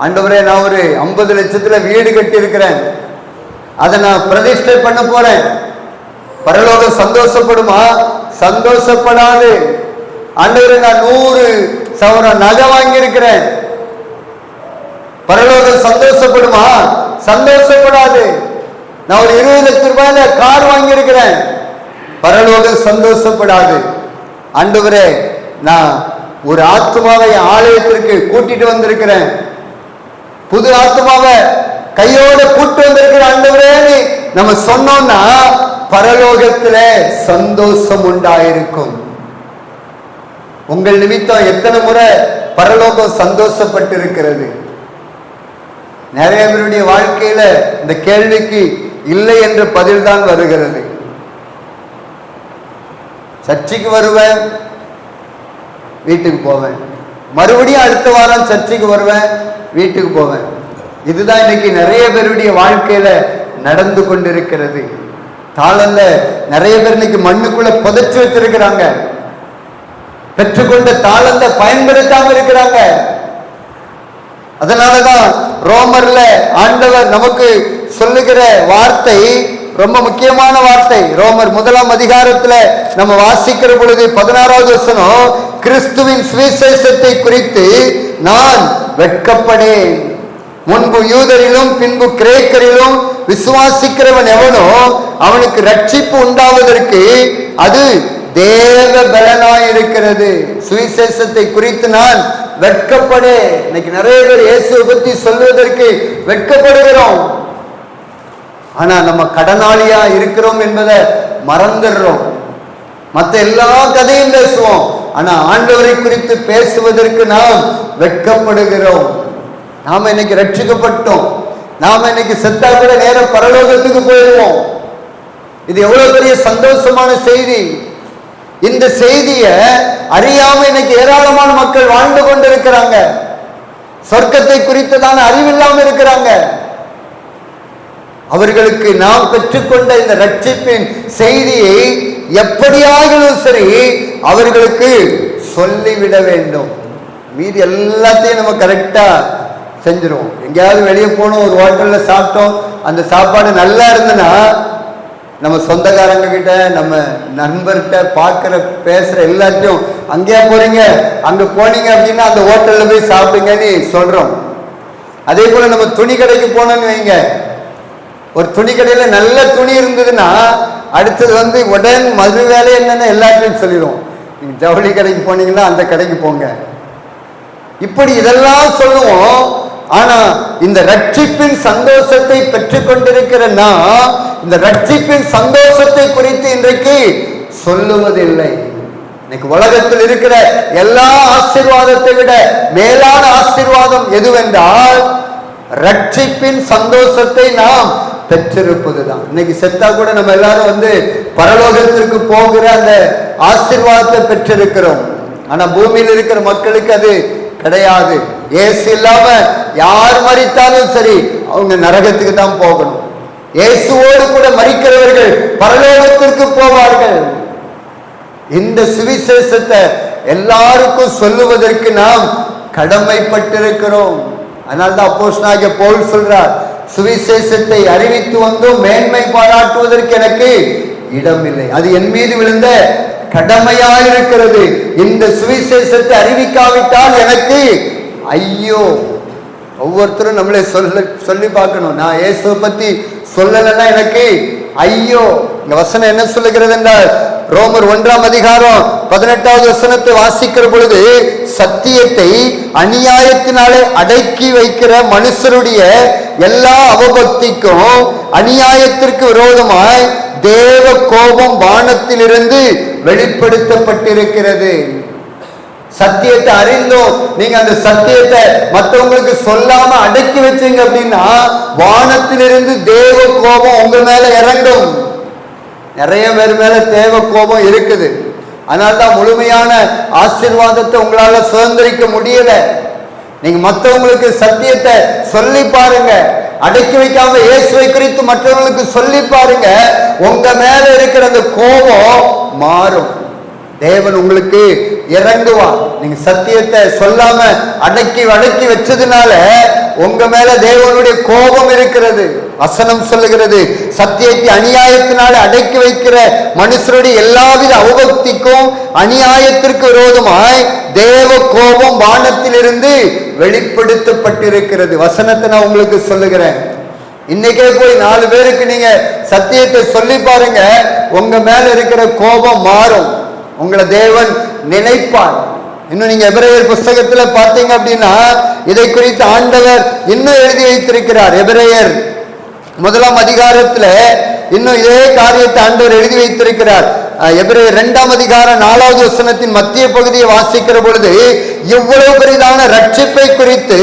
ஆண்டவரே, நான் ஒரு 50 லட்சத்துல வீடு கட்டி இருக்கிறேன், அதை நான் பிரதிஷ்டை பண்ண போறேன், பரலோகம் சந்தோஷப்படுமா? சந்தோஷப்படாது. ஆண்டவரே, நான் 100 சவரம் நகை வாங்கி இருக்கிறேன், பரலோகம் சந்தோஷப்படுமா? சந்தோஷப்படாது. நான் ஒரு 20 லட்சம் ரூபாயில கார் வாங்கி இருக்கிறேன், பரலோகம் சந்தோஷப்படாது. ஆண்டவரே, நான் ஒரு ஆத்மாவை ஆலயத்திற்கு கூட்டிட்டு வந்திருக்கிறேன், புது ஆத்மாவை கையோட கூட்டு வந்திருக்கிற ஆண்டவரே நம்ம சொன்னோம்னா பரலோகத்துல சந்தோஷம் உண்டாயிருக்கும். உங்கள் நிமித்தம் எத்தனை முறை பரலோகம் சந்தோஷப்பட்டு இருக்கிறது? நிறைய பேருடைய வாழ்க்கையில இந்த கேள்விக்கு இல்லை என்ற பதில் தான் வருகிறது. சர்ச்சைக்கு வருவேன், வீட்டுக்கு போவேன், மறுபடியும் அடுத்த வாரம் சர்ச்சைக்கு வருவேன், வீட்டுக்கு போவேன். இதுதான் இன்னைக்கு நிறைய பேருடைய வாழ்க்கையில நடந்து கொண்டிருக்கிறது. தாளல்ல நிறைய பேர் இன்னைக்கு மண்ணுக்குள்ள புதைச்சு வச்சிருக்கிறாங்க. பெற்றுக்கொண்ட தாளந்த பயன்படுத்தாம இருக்கிறாங்க. அதனாலதான் ரோமர்ல ஆண்டவர் நமக்கு சொல்லுகிற வார்த்தை ரொம்ப முக்கியமான வார்த்தை. ரோமர் 1 அதிகாரத்துல நம்ம வாசிக்கிற பொழுது 16வது வசனம், கிறிஸ்துவின் சுவிசேஷத்தை குறித்து நான் வெட்கப்படேன். முன்பு யூதரிலும் பின்பு கிரேக்கரிலும் விசுவாசிக்கிறவன் எவனோ அவனுக்கு ரட்சிப்பு உண்டாவதற்கு அது தேவ பலனாய் இருக்கிறது. சுவிசேஷத்தை குறித்து நான் வெட்கப்படே. இன்னைக்கு நிறைய பேர் இயேசுவை பத்தி சொல்வதற்கு வெட்கப்படுகிறோம். ஆனா நம்ம கடனாளியா இருக்கிறோம் என்பதை மறந்துடுறோம். மற்ற எல்லா கதையும் பேசுவோம், ஆனா ஆண்டவரை குறித்து பேசுவதற்கு நாம் வெட்கப்படுகிறோம். நாம இன்னைக்கு ரட்சிக்கப்பட்டோம், நாம இன்னைக்கு செத்தா கூட நேர பரலோகத்துக்கு போயிடுவோம். இது எவ்வளவு பெரிய சந்தோஷமான செய்தி. இந்த செய்திய அறியாம இன்னைக்கு ஏராளமான மக்கள் வாழ்ந்து கொண்டிருக்கிறாங்க. சொர்க்கத்தை குறித்ததான அறிவில்லாம இருக்கிறாங்க. அவர்களுக்கு நாம் பெற்றுக்கொண்ட இந்த ரட்சிப்பின் செய்தியை எப்படியாகிலும் சரி அவர்களுக்கு சொல்லிவிட வேண்டும். மீதி எல்லாத்தையும் நம்ம கரெக்டா செஞ்சிருவோம். எங்கேயாவது வெளியே போனோம், ஒரு ஹோட்டல்ல சாப்பிட்டோம், அந்த சாப்பாடு நல்லா இருந்ததுன்னா நம்ம சொந்தக்காரங்க கிட்ட நம்ம நண்பர்கிட்ட பார்க்குற பேசுற எல்லாத்தையும் அங்கேயா போறீங்க, அங்க போனீங்க அப்படின்னா அந்த ஹோட்டல்ல போய் சாப்பிடுங்கன்னு சொல்றோம். அதே போல நம்ம துணி கடைக்கு போனோம்னு வைங்க, ஒரு துணி கடையில நல்ல துணி இருந்ததுன்னா அடுத்தது உடன் மது வேலை என்னன்னு எல்லாத்தையும் சொல்லிடுவோம். நீங்க ஜவுளி கடைக்கு போனீங்கன்னா அந்த கடைக்கு போங்க, இப்படி இதெல்லாம் சொல்லுவோம். ஆனா இந்த ரட்சிப்பின் சந்தோஷத்தை பெற்றுக் கொண்டிருக்கிறன்னா இந்த ரட்சிப்பின் சந்தோஷத்தை குறித்து இன்றைக்கு சொல்லுவதில்லை. இன்னைக்கு உலகத்தில் இருக்கிற எல்லா ஆசீர்வாதத்தை விட மேலான ஆசீர்வாதம் எதுவென்றால் ரட்சிப்பின் சந்தோஷத்தை நாம் பெற்றிருப்பதுதான். இன்னைக்கு செத்தா கூட நம்ம எல்லாரும் பரலோகத்திற்கு போகிற அந்த ஆசீர்வாதத்தை பெற்றிருக்கிறோம். ஆனா பூமியில் இருக்கிற மக்களுக்கு அது கிடையாது. இயேசு இல்லாம யார் மரித்தாலும் சரி அவங்க நரகத்துக்கு தான் போகணும். இயேசுவோடு கூட மரிக்கிறவர்கள் பரலோகத்திற்கு போவார்கள். இந்த சுவிசேஷத்தை எல்லாருக்கும் சொல்லுவதற்கு நாம் கடமைப்பட்டிருக்கிறோம். அதனால்தான் அப்போஸ்தலனாகிய பவுல் சொல்றார், சுவிசேஷத்தை அறிவித்து வந்தும் மேன்மை பாராட்டுவதற்கு எனக்கு இடமில்லை. அது என் மீது விழுந்த கடமையாயிருக்கிறது. இந்த சுவிசேஷத்தை அறிவிக்காவிட்டால் எனக்கு ஐயோ. ஒவ்வொருத்தரும் நம்மளே சொல்லி பார்க்கணும். நான் இயேசுவை பத்தி சொல்லலைன்னா எனக்கு ஐயோ. இந்த வசனம் என்ன சொல்லுகிறது என்றால் ரோமர் 1 அதிகாரம் 18வது வசனத்தை வாசிக்கிற பொழுது, சத்தியத்தை அநியாயத்தினாலே அடக்கி வைக்கிற மனுஷருடைய எல்லா அவபக்திக்கும் அநியாயத்திற்கு விரோதமாய் தேவ கோபம் வானத்திலிருந்து வெளிப்படுத்தப்பட்டிருக்கிறது. சத்தியத்தை அறிந்தோம், நீங்க அந்த சத்தியத்தை மற்றவங்களுக்கு சொல்லாம அடக்கி வச்சீங்க அப்படின்னா வானத்திலிருந்து தேவ கோபம் உங்க மேல இறங்கும். நிறைய பேர் மேல தேவ கோபம் இருக்குது. அதனால்தான் முழுமையான ஆசீர்வாதத்தை உங்களால சுதந்திரிக்க முடியல. நீங்க மற்றவங்களுக்கு சத்தியத்தை சொல்லி பாருங்க, அடக்கி வைக்காம இயேசுவை குறித்து மற்றவங்களுக்கு சொல்லி பாருங்க, உங்க மேல இருக்கிற அந்த கோபம் மாறும். தேவன் உங்களுக்கு இறங்குவார். நீங்க சத்தியத்தை சொல்லாம அடக்கி வச்சதுனால உங்க மேல தேவனுடைய கோபம் இருக்கிறது. வசனம் சொல்லுகிறது, சத்தியத்தை அநியாயத்தினால அடக்கி வைக்கிற மனுஷருடைய எல்லாவித அவபக்திக்கும் அநியாயத்திற்கு விரோதமாய் தேவ கோபம் வானத்திலிருந்து வெளிப்படுத்தப்பட்டிருக்கிறது. வசனத்தை நான் உங்களுக்கு சொல்லுகிறேன். இன்னைக்கே போய் 4 பேருக்கு நீங்க சத்தியத்தை சொல்லி பாருங்க, உங்க மேல இருக்கிற கோபம் மாறும். உங்களை தேவன் நினைப்பார். இன்னும் நீங்க எபிரேயர் புஸ்தகத்துல பார்த்தீங்க அப்படின்னா இதை குறித்து ஆண்டவர் இன்னும் எழுதி வைத்திருக்கிறார். எபிரேயர் 1 அதிகாரத்துல இன்னும் இதே காரியத்தை ஆண்டவர் எழுதி வைத்திருக்கிறார். எபிரேயர் 2 அதிகாரம் 4வது வசனத்தின் மத்திய பகுதியை வாசிக்கிற பொழுது, எவ்வளவு பெரிதான ரட்சிப்பை குறித்து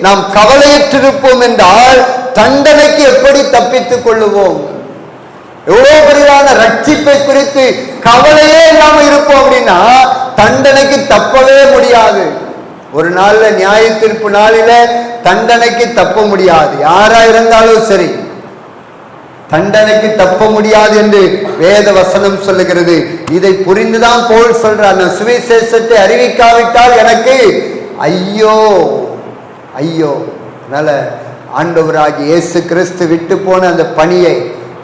நாம் கவலையற்றிருப்போம் என்றால் தண்டனைக்கு எப்படி தப்பித்துக் கொள்ளுவோம். எவ்வளவு பெரிதான ரட்சிப்பை குறித்து கவலையே இல்லாம இருப்போம் அப்படின்னா தண்டனைக்கு தப்பவே முடியாது. ஒரு நாள்ல நியாய தீர்ப்பு நாளில தண்டனைக்கு தப்ப முடியாது. யாரா இருந்தாலும் சரி தண்டனைக்கு தப்ப முடியாது என்று வேத வசனம் சொல்லுகிறது. இதை புரிந்துதான் பவுல் சொல்றார், நான் சுவிசேஷத்தை அறிவிக்காவிட்டால் எனக்கு ஐயோ ஐயோ. அதனால ஆண்டவராகிய இயேசு கிறிஸ்து விட்டு போன அந்த பணியை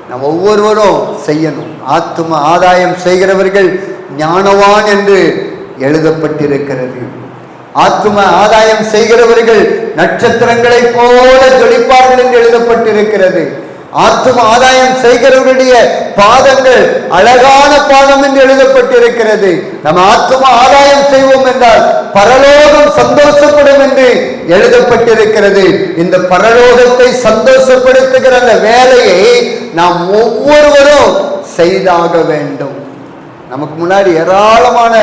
நம்ம ஒவ்வொருவரும் செய்யணும். ஆத்தும ஆதாயம் செய்கிறவர்கள் ஞானவான் என்று எழுதப்பட்டிருக்கிறது. ஆத்தும ஆதாயம் செய்கிறவர்கள் நட்சத்திரங்களை போல ஜொலிப்பார்கள் என்று எழுதப்பட்டிருக்கிறது. ஆத்தும ஆதாயம் செய்கிறவருடைய பாதங்கள் அழகான பாதம் என்று எழுதப்பட்டிருக்கிறது. நம்ம ஆத்தும ஆதாயம் செய்வோம் என்றால் பரலோகம் சந்தோஷப்படும் என்று எழுதப்பட்டிருக்கிறது. இந்த பரலோகத்தை சந்தோஷப்படுத்துகிற அந்த வேலையை நாம் ஒவ்வொருவரும் செய்தாக வேண்டும். நமக்கு முன்னாடி ஏராளமான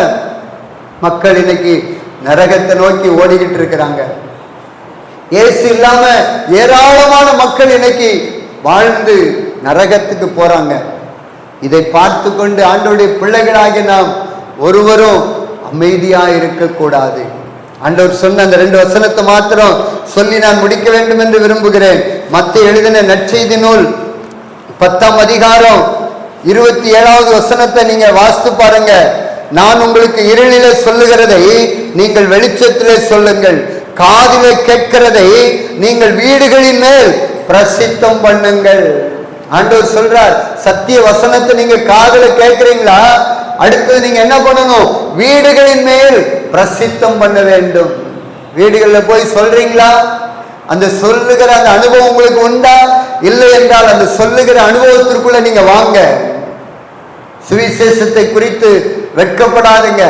மக்கள் இன்னைக்கு நரகத்தை நோக்கி ஓடிக்கிட்டு இருக்கிறாங்க. இயேசு இல்லாம ஏராளமான மக்கள் இன்னைக்கு வாழ்ந்து நரகத்துக்கு போறாங்க. இதை பார்த்து கொண்டு ஆண்டவருடைய பிள்ளைகளாகி நாம் ஒருவரும் அமைதியா இருக்கக்கூடாது. ஆண்டவர் சொன்ன அந்த 2 வசனத்தை மாத்திரம் சொல்லி நான் முடிக்க வேண்டும் என்று விரும்புகிறேன். மத்தேயு எழுதின நற்செய்தி நூல் 10 அதிகாரம் 27வது வசனத்தை நீங்க வாசித்து பாருங்க. நான் உங்களுக்கு இருளிலே சொல்லுகிறதை நீங்கள் வெளிச்சத்திலே சொல்லுங்கள், காதிலே கேட்கிறதை நீங்கள் வீடுகளின் மேல் பிரசித்தம் பண்ணுங்கள். ஆண்டவர் சொல்றார், சத்திய வசனத்தை நீங்க காதுல கேட்கிறீங்களா? அடுத்தது நீங்க என்ன பண்ணணும்? வீடுகளின் மேல் பிரசித்தம் பண்ண வேண்டும். வீடுகளில் போய் சொல்றீங்களா? அந்த சொல்லுகிற அந்த அனுபவம் உங்களுக்கு உண்டா? இல்லை என்றால் அந்த சொல்லுகிற அனுபவத்திற்குள்ள நீங்க வாங்க. சுவிசேஷத்தை குறித்து வெட்கப்படாதீங்க.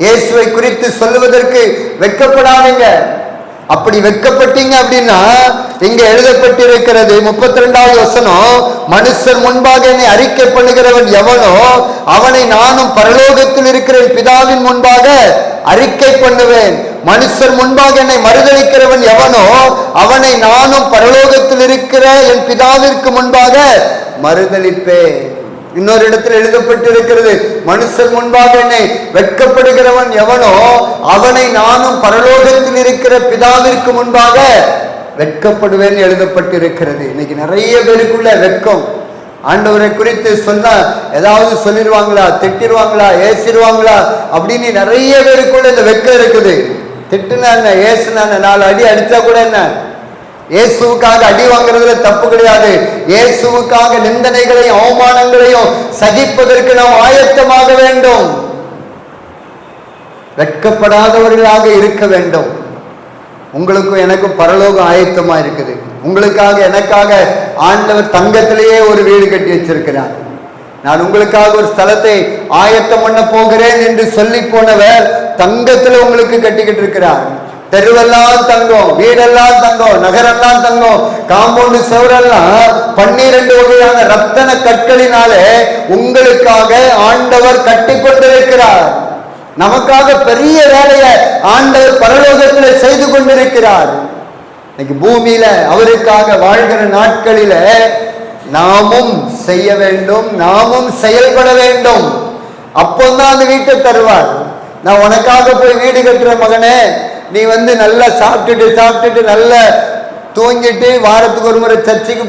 இயேசுவை குறித்து சொல்லுவதற்கு வெட்கப்படாதீங்க. அப்படி வெட்கப்பட்டீங்க அப்படின்னா இங்க எழுதப்பட்டிருக்கிறது 32வது வசனம், மனுஷர் முன்பாக என்னை அறிக்கை பண்ணுகிறவன் எவனோ அவனை நானும் பரலோகத்தில் இருக்கிற பிதாவின் முன்பாக அறிக்கை பண்ணுவேன். மனுஷர் முன்பாக என்னை மறுதலிக்கிறவன் எவனோ அவனை நானும் பரலோகத்தில் இருக்கிற என் பிதாவிற்கு முன்பாக மறுதலிப்பேன். இன்னொரு இடத்தில் எழுதப்பட்டிருக்கிறது, மனுஷர் முன்பாக என்னை வெட்கப்படுகிறவன் எவனோ அவனை நானும் பரலோகத்தில் இருக்கிற பிதாவிற்கு முன்பாக வெட்கப்படுவேன் எழுதப்பட்டிருக்கிறது. இன்னைக்கு நிறைய பேருக்குள்ள வெட்கம். ஆண்டவரை குறித்து சொன்னா ஏதாவது சொல்லிடுவாங்களா, திட்டிடுவாங்களா, ஏசிடுவாங்களா அப்படின்னு நிறைய பேருக்குள்ள இந்த வெட்கம் இருக்குது. திட்டுனா என்ன, ஏசுனா என்ன, 4 அடி அடிச்சா கூட என்ன, இயேசுவுக்காக அடி வாங்குறதுல தப்பு கிடையாது. இயேசுவுக்காக நிந்தனைகளையும் அவமானங்களையும் சகிப்பதற்கு நாம் ஆயத்தமாக வேண்டும். வெட்கப்படாதவர்களாக இருக்க வேண்டும். உங்களுக்கும் எனக்கும் பரலோகம் ஆயத்தமா இருக்குது. உங்களுக்காக எனக்காக ஆண்டவர் தங்கத்திலேயே ஒரு வீடு கட்டி வச்சிருக்கிறார். நான் உங்களுக்காக ஒரு ஸ்தலத்தை ஆயத்தம் பண்ண போகிறேன் என்று சொல்லி போனவர் தங்கத்துல உங்களுக்கு கட்டிக்கிட்டு இருக்கிறார். தெருவெல்லாம் தங்கம், வீடெல்லாம் தங்கம், நகரெல்லாம் தங்கம், காம்பவுண்டு சுவரெல்லாம் 12 வகையான ரத்தன கற்களினாலே உங்களுக்காக ஆண்டவர் கட்டி கொண்டிருக்கிறார். நமக்காக பெரிய வேலையை ஆண்டவர் பரலோகத்தில் செய்து கொண்டிருக்கிறார். இன்னைக்கு பூமியில அவருக்காக வாழ்கிற நாட்களில நாமும் செய்ய வேண்டும், நாமும் செயல்பட வேண்டும். அப்போதான் அந்த வீட்டை தருவார். நான் உனக்காக போய் வீடு கட்டுற மகனே, நீ நல்லா சாப்பிட்டுட்டு நல்லா தூங்கிட்டு வாரத்துக்கு ஒரு முறை சர்ச்சைக்கு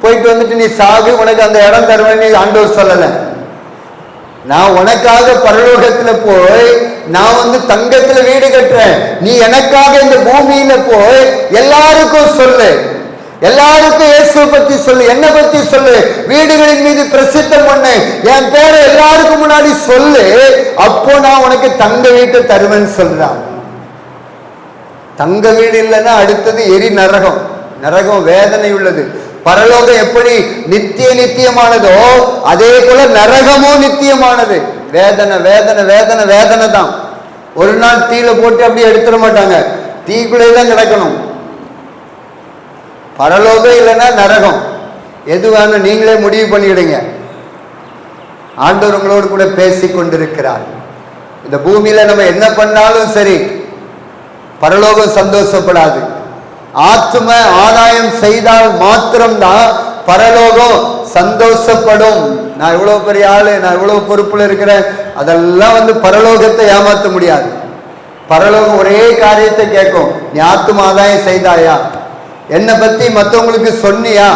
போயிட்டு வந்துட்டு நீ சாகு, உனக்கு அந்த இடம் தருவேன்னு ஆண்டவர் சொல்லல. நான் உனக்காக பரலோகத்துல போய் நான் தங்கத்துல வீடு கட்டுறேன். நீ எனக்காக இந்த பூமியில போய் எல்லாருக்கும் சொல்லு, எல்லாருக்கும் இயேசுவை பத்தி சொல்லு, என்ன பத்தி சொல்லு, வீடுகளின் மீது பிரசித்தம் பண்ணு, என் பேரை எல்லாருக்கும் முன்னாடி சொல்லு, அப்போ நான் உனக்கு தங்க வீட்டை தருவேன்னு சொல்றான். தங்க வீடு இல்லைன்னா அடுத்தது எரி நரகம். நரகம் வேதனை உள்ளது. பரலோகம் எப்படி நித்தியமானதோ அதே போல நரகமும் நித்தியமானது. வேதனை வேதனை வேதனை வேதனை தான். ஒரு நாள் தீயில போட்டு அப்படியே எடுத்துட மாட்டாங்க, தீக்குள்ளே தான் கிடக்கணும். பரலோகம் இல்லைன்னா நரகம், எது வேணும் நீங்களே முடிவு பண்ணிவிடுங்க. ஆண்டவர் உங்களோடு கூட பேசி கொண்டிருக்கிறார். இந்த பூமியில நம்ம என்ன பண்ணாலும் சரி, பரலோகம் சந்தோஷப்படாது. ஆத்ம ஆதாயம் செய்தால் மாத்திரம்தான் பரலோகம் சந்தோஷப்படும். நான் இவ்வளவு பெரிய ஆளு, நான் இவ்வளவு பொறுப்புல இருக்கிறேன், அதெல்லாம் பரலோகத்தை ஏமாற்ற முடியாது. பரலோகம் ஒரே காரியத்தை கேட்கும், நீ ஆத்ம ஆதாயம் செய்தாயா, என்னை பத்தி மற்றவங்களுக்கு சொன்னியா,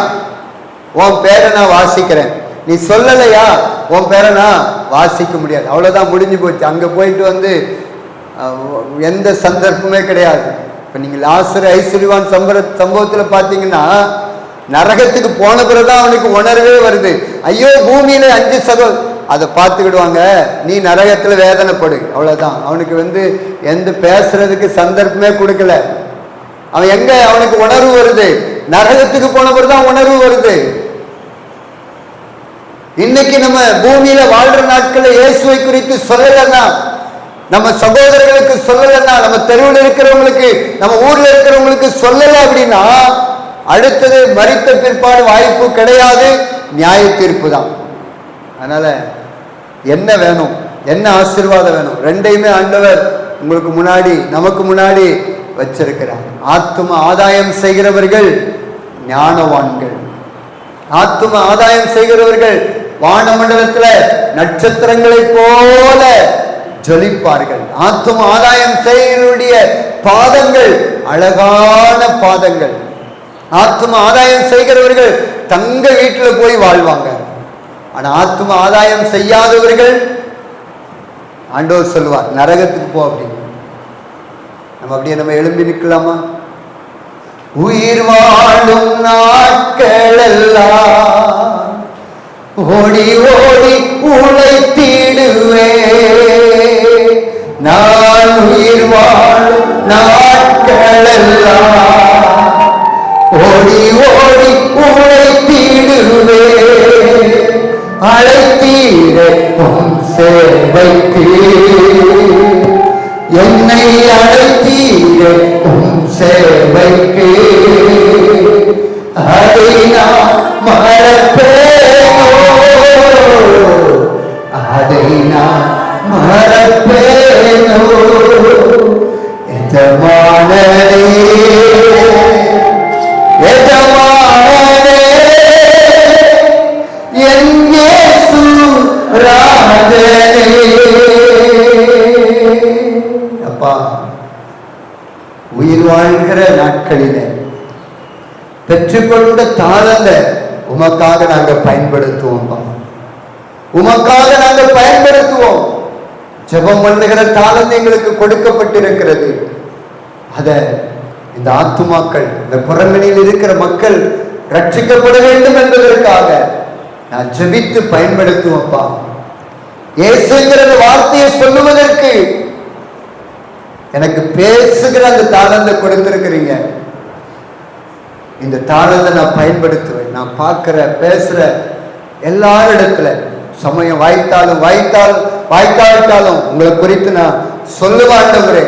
உன் பேரை நான் வாசிக்கிறேன், நீ சொல்லலையா உன் பேரை நான் வாசிக்க முடியாது. அவ்வளவுதான், முடிஞ்சு போச்சு. அங்க போயிட்டு எந்த சந்தர்ப்பமே கிடையாது. இப்ப நீங்க லாசரு ஐஸ்வர்யவான் சம்பவத்துல பாத்தீங்கன்னா, நரகத்துக்கு போன பிறகுதான் அவனுக்கு உணர்வே வருது. ஐயோ பூமியில 5 அதை பார்த்துக்கிடுவாங்க, நீ நரகத்துல வேதனைப்படு, அவ்வளவுதான். அவனுக்கு எந்த பேசுறதுக்கு சந்தர்ப்பமே கொடுக்கல. அவன் எங்க அவனுக்கு உணர்வு வருது, நரகத்துக்கு போன பிறகுதான் உணர்வு வருது. இன்னைக்கு நம்ம பூமியில வாழ்ற நாட்களை இயேசுவை குறித்து சொல்லலன்னா, நம்ம சகோதரர்களுக்கு சொல்லலன்னா, நம்ம தெருவில் இருக்கிறவங்களுக்கு, நம்ம ஊர்ல இருக்கிறவங்களுக்கு சொல்லல அப்படின்னா, அடுத்தது மரித்த பிற்பாடு வாய்ப்பு கிடையாது, நியாய தீர்ப்பு தான். அதனால என்ன வேணும், என்ன ஆசீர்வாதம் வேணும், ரெண்டையுமே ஆண்டவர் உங்களுக்கு முன்னாடி, நமக்கு முன்னாடி வச்சிருக்கிறார். ஆத்தும ஆதாயம் செய்கிறவர்கள் ஞானவான்கள். ஆத்தும ஆதாயம் செய்கிறவர்கள் வானமண்டலத்துல நட்சத்திரங்களை போல ஜொலிப்பார்கள். ஆத்தும ஆதாயம் செய்கிறவருடைய பாதங்கள் அழகான பாதங்கள். ஆத்தும ஆதாயம் செய்கிறவர்கள் தங்க வீட்டுல போய் வாழ்வாங்க. ஆனா ஆத்தும ஆதாயம் செய்யாதவர்கள் ஆண்டவர் சொல்லுவார், நரகத்துக்கு போ அப்படின்னு. நம்ம அப்படியே நம்ம எழும்பி நிற்கலாமா? உயிர் வாழும் நாட்கள் எல்லாம் ஓடி ஓடி உழைத்திடுவே, நான் உயிர் வாழும் நாட்கள் எல்லாம் ஓடி ஓடி உழைத்திடுவே, அழைத்தீர உன் சேவைக்கு, என்னை அழைத்தீர உன் சேவைக்கு, அதை நான் மறப்பேனோ, அதை நான் மறப்பேனோ, எஜமானனே எஜமானனே என் இயேசு ராஜனே. அப்பா, உயிர் வாழ்கிற நாட்களிலே பெற்றுக்கொண்ட தாளத்தை உமக்காக நாங்கள் பயன்படுத்துவோம். உமக்காக நாங்கள் பயன்படுத்துவோம். ஜெபம் பண்ணுகிற தாளம் எங்களுக்கு கொடுக்கப்பட்டிருக்கிறது. அத இந்த ஆத்துமாக்கள், இந்த புறங்கணியில் இருக்கிற மக்கள் ரட்சிக்கப்பட வேண்டும் என்பதற்காக நான் ஜெபித்து பயன்படுத்துவோம்ப்பா. இயேசுங்கிற வார்த்தையை சொல்லுவதற்கு எனக்கு பேசுகிற அந்த தாளத்தை கொடுத்திருக்கிறீங்க. இந்த தாளத்தை நான் பயன்படுத்துவேன். நான் பார்க்கிற பேசுற எல்லாரிடத்துல சமயம் வாய்க்காவிட்டாலும் உங்களை குறித்து நான் சொல்லுவாண்டவரே.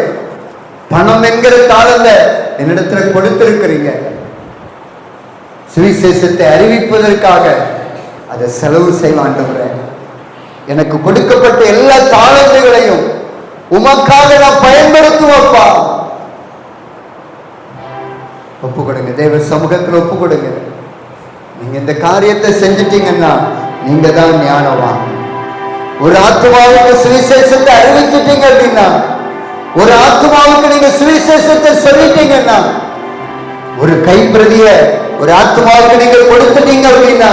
பணம் என்கிற தாளத்தை என்னிடத்துல கொடுத்திருக்கிறீங்க. சுவிசேஷத்தை அறிவிப்பதற்காக அதை செலவு செய்வாண்டவரே. எனக்கு கொடுக்கப்பட்ட எல்லா தாளங்களையும் உமக்காக நான் பயன்படுத்துவோம்ப்பா. ஒப்பு கொடுங்க, தேவ சமூகத்தில் ஒப்பு கொடுங்க. நீங்க இந்த காரியத்தை செஞ்சிட்டீங்கன்னா நீங்க தான் ஞானவான். ஒரு ஆத்மாவுக்கு சுவிசேஷத்தை அறிவிச்சிட்டீங்க அப்படின்னா, ஒரு ஆத்மாவுக்கு நீங்க சுவிசேஷத்தை சொல்லிட்டீங்கன்னா, ஒரு கைப்பிரதிய ஒரு ஆத்மாவுக்கு நீங்க கொடுத்துட்டீங்க அப்படின்னா,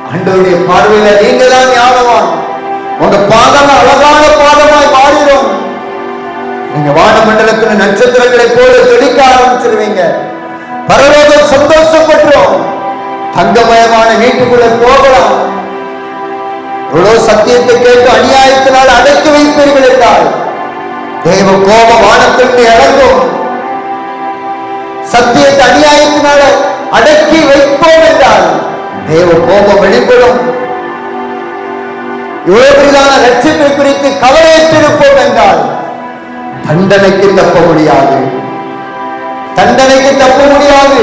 ஆண்டவருடைய பார்வையில நீங்க தான் ஞானவான். உங்க பாதம் அழகான பாதமாய் மாறிடும். நீங்க வானமண்டலத்துல நட்சத்திரங்களை போல ஜொலிக்க ஆரம்பிச்சிருவீங்க. பரலோகம் சந்தோஷப்பட்டோம். தங்கமயமான வீட்டுக்குள்ள போகலாம். இவ்வளவு சத்தியத்தை கேட்டு அநியாயத்தினால் அடக்கி வைப்பீர்கள் என்றால் தேவ கோபம் வானத்திற்கு இறங்கும். சத்தியத்தை அநியாயத்தினால் அடக்கி வைப்போம் என்றால் தேவ கோபம் வெளிப்படும். இவ்வளவு பெரிதான ரட்சிப்பை குறித்து கவலையற்றிருப்போம் என்றால் தண்டனைக்கு தப்ப முடியாது, தண்டனைக்கு தப்ப முடியாது.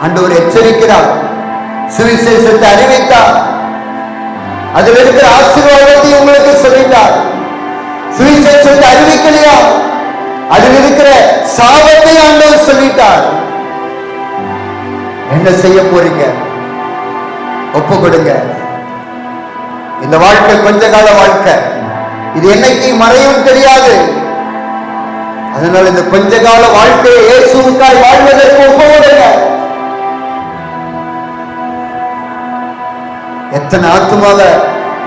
ஆண்டவர் எச்சரிக்கிறார், சுவிசேஷத்தை அறிவித்தார், அதில் இருக்கிற ஆசீர்வாதத்தை உங்களுக்கு சொல்லிட்டார். சுவிசேஷத்தை அறிவிக்கலையா, அதில் இருக்கிற சாபத்தை ஆண்டவர் சொல்லிட்டார். என்ன செய்ய போறீங்க? ஒப்பு கொடுங்க. இந்த வாழ்க்கை கொஞ்ச கால வாழ்க்கை, இது என்னைக்கு மறையும் தெரியாது. அதனால இந்த கொஞ்ச கால வாழ்க்கையை இயேசுவுக்காய் வாழ்வதற்கு ஒப்பு கொடுங்க. எத்தனை ஆத்துமாவை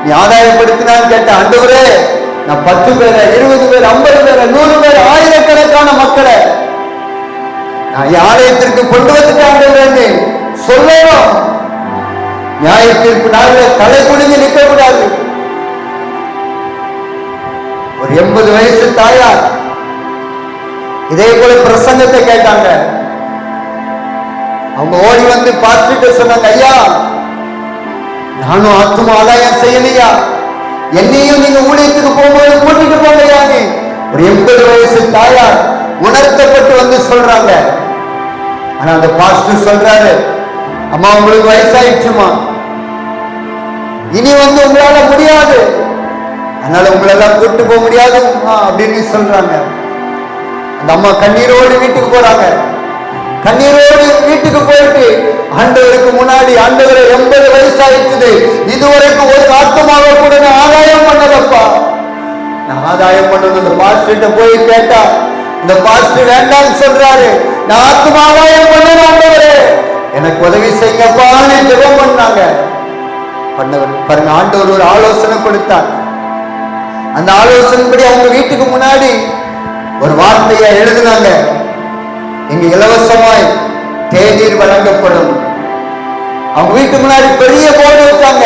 நீ ஆதாயப்படுத்தினான்னு கேட்ட, ஆண்டவரே நான் 10 பேரை, 20 பேர், 50 பேரை, 100 பேர், ஆயிரக்கணக்கான மக்களை நான் ஆலயத்திற்கு கொண்டு வந்துட்டாங்க சொல்லணும். நியாய தீர்ப்பு நாளில் தலை குனிஞ்சு நிற்க கூடாது. ஒரு 80 வயசு தாயார் இதே போல பிரசங்கத்தை கேட்டாங்க. அவங்க ஓடி வந்து பார்த்துட்டு சொன்னாங்க, ஐயா நானும் ஆத்துமா ஆதாயம் செய்யலையா, என்னையும் நீங்க ஊழியத்துக்கு போகும்போது கூட்டிட்டு போங்கயா. ஒரு 80 வயசு தாயார் உணர்த்தப்பட்டு வந்து சொல்றாங்க. ஆனா அந்த பாஸ்டர் சொல்றாரு, அம்மா உங்களுக்கு வயசாயிடுச்சுமா, இனி வந்து உங்களால முடியாது, அதனால உங்களெல்லாம் கூட்டு போக முடியாது அப்படின்னு சொல்றாங்க. அந்த அம்மா கண்ணீரோடு வீட்டுக்கு போறாங்க. கண்ணீரோடு வீட்டுக்கு போயிட்டு ஆண்டவருக்கு முன்னாடி, ஆண்டவரை 80 வயசாயிடுச்சு, இதுவரைக்கும் ஒரு ஆத்துமாவை கூட நான் ஆதாயம் பண்ணலப்பா, நான் ஆதாயம் பண்ணணும். இந்த பாஸ்டர்கிட்ட போய் கேட்டா, இந்த பாஸ்டர் வேண்டாம்னு சொல்றாரு, நான் ஆத்துமா ஆதாயம் பண்ணணும், ஆண்டவரே எனக்கு உதவி செய்யப்பான்னு ஜெபம் பண்ணாங்க. பண்ணவர் பாருங்க, ஆண்டவர் ஒரு ஆலோசனை கொடுத்தார். அந்த ஆலோசனைப்படி அவங்க வீட்டுக்கு முன்னாடி ஒரு வார்த்தையை எழுதினாங்க, இங்க இலவசமாய் தேநீர் வழங்கப்படும். அவங்க வீட்டுக்கு முன்னாடி பெரிய போர்டு வச்சாங்க.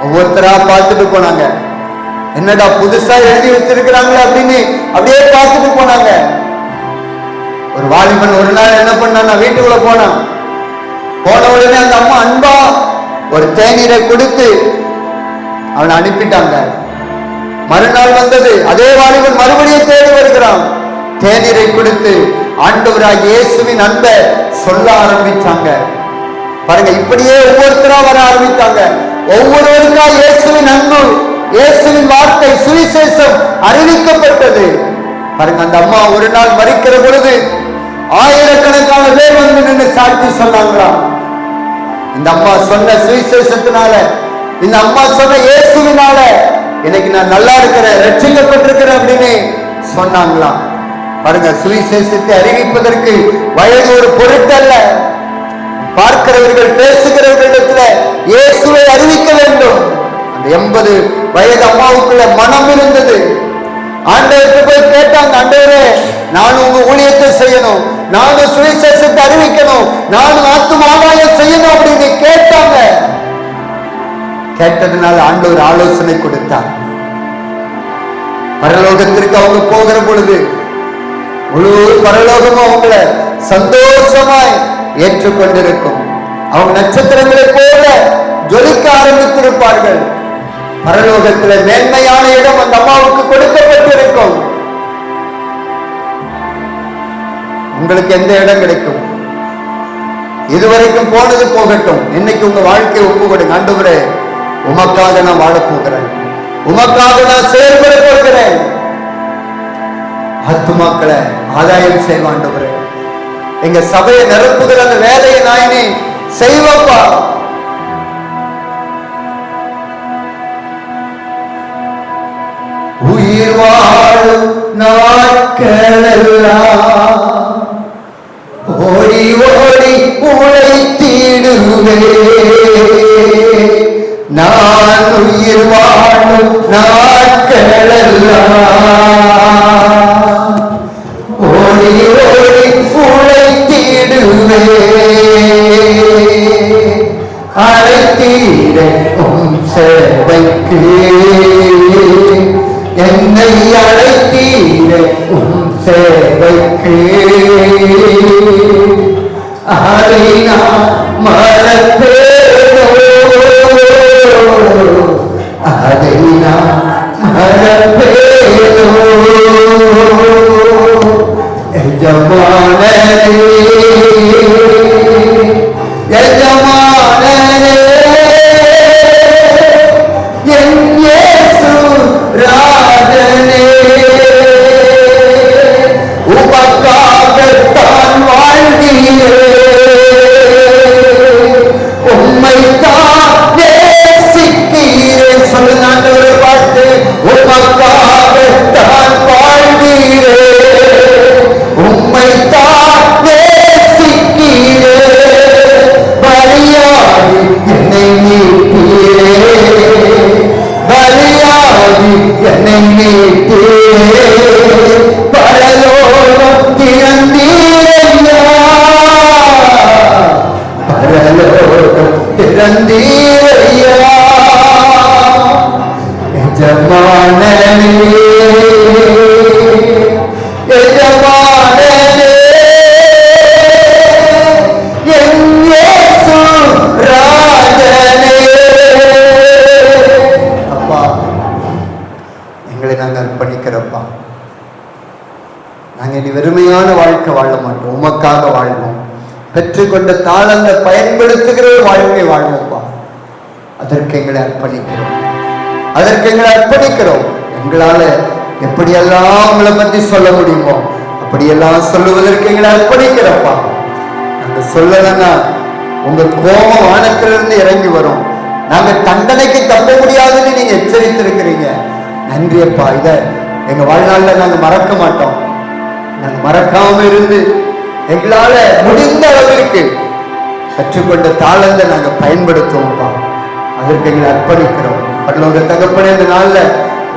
ஒவ்வொருத்தரா பார்த்துட்டு போனாங்க, என்னடா புதுசா எழுதி வச்சிருக்கிறாங்களே அப்படின்னு அப்படியே பார்த்துட்டு போனாங்க. ஒரு வாலிபன் ஒரு நாள் என்ன பண்ணா, வீட்டுக்குள்ள போனான். போன உடனே அந்த அம்மா அன்பா ஒரு தேநீரை கொடுத்து அவனை அனுப்பிட்டாங்க. மறுநாள் வந்தது, அதே வாலிபன் மறுபடியும் தேடி வருகிறான். தேநீரை கொடுத்து ஆண்டவராகிய இயேசுவின் அன்பை சொல்ல ஆரம்பிச்சாங்க. பாருங்க, இப்படியே ஒவ்வொருத்தரா வர ஆரம்பித்தாங்க. ஒவ்வொருவருக்கா இயேசுவின் அன்பு, இயேசுவின் வார்த்தை, சுவிசேஷம் அறிவிக்கப்பட்டது. பாருங்க, அந்த அம்மா ஒரு நாள் மரிக்கிற பொழுது ஆயிரக்கணக்கான பேர் வந்து நின்று சாட்சி சொன்னாங்களாம். இந்த அம்மா சொன்ன சுவிசேஷத்தினால, இந்த அம்மா சொன்ன இயேசுவினால இன்னைக்கு நான் நல்லா இருக்கிறேன், ரட்சிக்கப்பட்டிருக்கிறேன் அப்படின்னு சொன்னாங்களாம். பாருங்க, சுவிசேஷத்தை அறிவிப்பதற்கு வயது ஒரு பொருட்டல்ல. பார்க்கிறவர்கள், பேசுகிறவர்களிடத்துல இயேசுவை அறிவிக்க வேண்டும். அந்த 80 வயது அம்மாவுக்குள்ள மனம் இருந்தது. ஆண்டவருக்கு போய் கேட்டாங்க, ஆண்டவரே நானும் உங்க ஊழியத்தை செய்யணும், நானும் சுவிசேஷத்தை அறிவிக்கணும், நானும் ஆத்தும ஆதாயம் செய்யணும் அப்படின்னு கேட்டாங்க. கேட்டதுனால ஆண்டவர் ஆலோசனை கொடுத்தார். பரலோகத்திற்கு அவங்க போகிற பொழுது முழு பரலோகமும் அவங்கள சந்தோஷமாய் ஏற்றுக்கொண்டிருக்கும். அவங்க நட்சத்திரங்களை போல ஜொலிக்க ஆரம்பித்திருப்பார்கள். பரலோகத்தில் மேன்மையான இடம் அந்த அம்மாவுக்கு கொடுக்கப்பட்டிருக்கும். உங்களுக்கு எந்த இடம் கிடைக்கும்? இதுவரைக்கும் போனது போகட்டும். இன்னைக்கு உங்க வாழ்க்கையை ஒப்பு கொடுங்க. ஆண்டவரே, உமக்காக நான் வாழப் போகிறேன், உமக்காக நான் செயல்பட போகிறேன். ஆத்துமாக்களை ஆதாயம் செய்ய ஆண்டவரே, எங்க சபையை நிரப்புகிற அந்த வேலையை நாயனே செய்வப்பா. உயிர் வாழும் நாட்களெல்லாம் ஓடி ஓடி உழைத்திடுவே, நான் உயிர் வாழும் நாட்களெல்லாம் ஓடி ஓடி உழைத்திடுவே, அழைத்தீர உம் சேவைக்கு என்னை அழைத்தீர உம் சேவைக்கு, அதை நான் மறப்பேனோ, அதை நான் மறப்பேனோ. பிறந்தீரையா எஜமானனே, எஜமானனே, என் இயேசு ராஜனே. அப்பா, எங்களை நாங்கள் அர்ப்பணிக்கிறப்பா. நாங்கள் இனி வெறுமையான வாழ்க்கை வாழ மாட்டோம், உமக்காக வாழ்வோம். பெற்றுக்கொண்ட தாளந்த பயன்படுத்துகிற வாழ்க்கை வாழ்வோம்ப்பா. அதற்கு எங்களை அர்ப்பணிக்கிறோம், அதற்கு எங்களை அர்ப்பணிக்கிறோம். எங்களால எப்படியெல்லாம் உங்களை பத்தி சொல்ல முடியுமோ அப்படியெல்லாம் சொல்லுவதற்கு எங்களை அர்ப்பணிக்கிறப்பா. நாங்க சொல்லலைன்னா உங்க கோபம் வானத்திலிருந்து இறங்கி வரும். நாங்க தண்டனைக்கு தப்ப முடியாதுன்னு நீங்க எச்சரித்திருக்கிறீங்க. நன்றி அப்பா. இதை எங்க வாழ்நாளில் நாங்க மறக்க மாட்டோம். நாங்க மறக்காம இருந்து எங்களால முடிந்த அளவிற்கு கற்றுக்கொண்ட தாளத்தை நாங்க பயன்படுத்துவோம்ப்பா. அதற்கு எங்களை அர்ப்பணிக்கிறோம். பரலோக தகப்பனே, இந்த நாள்ல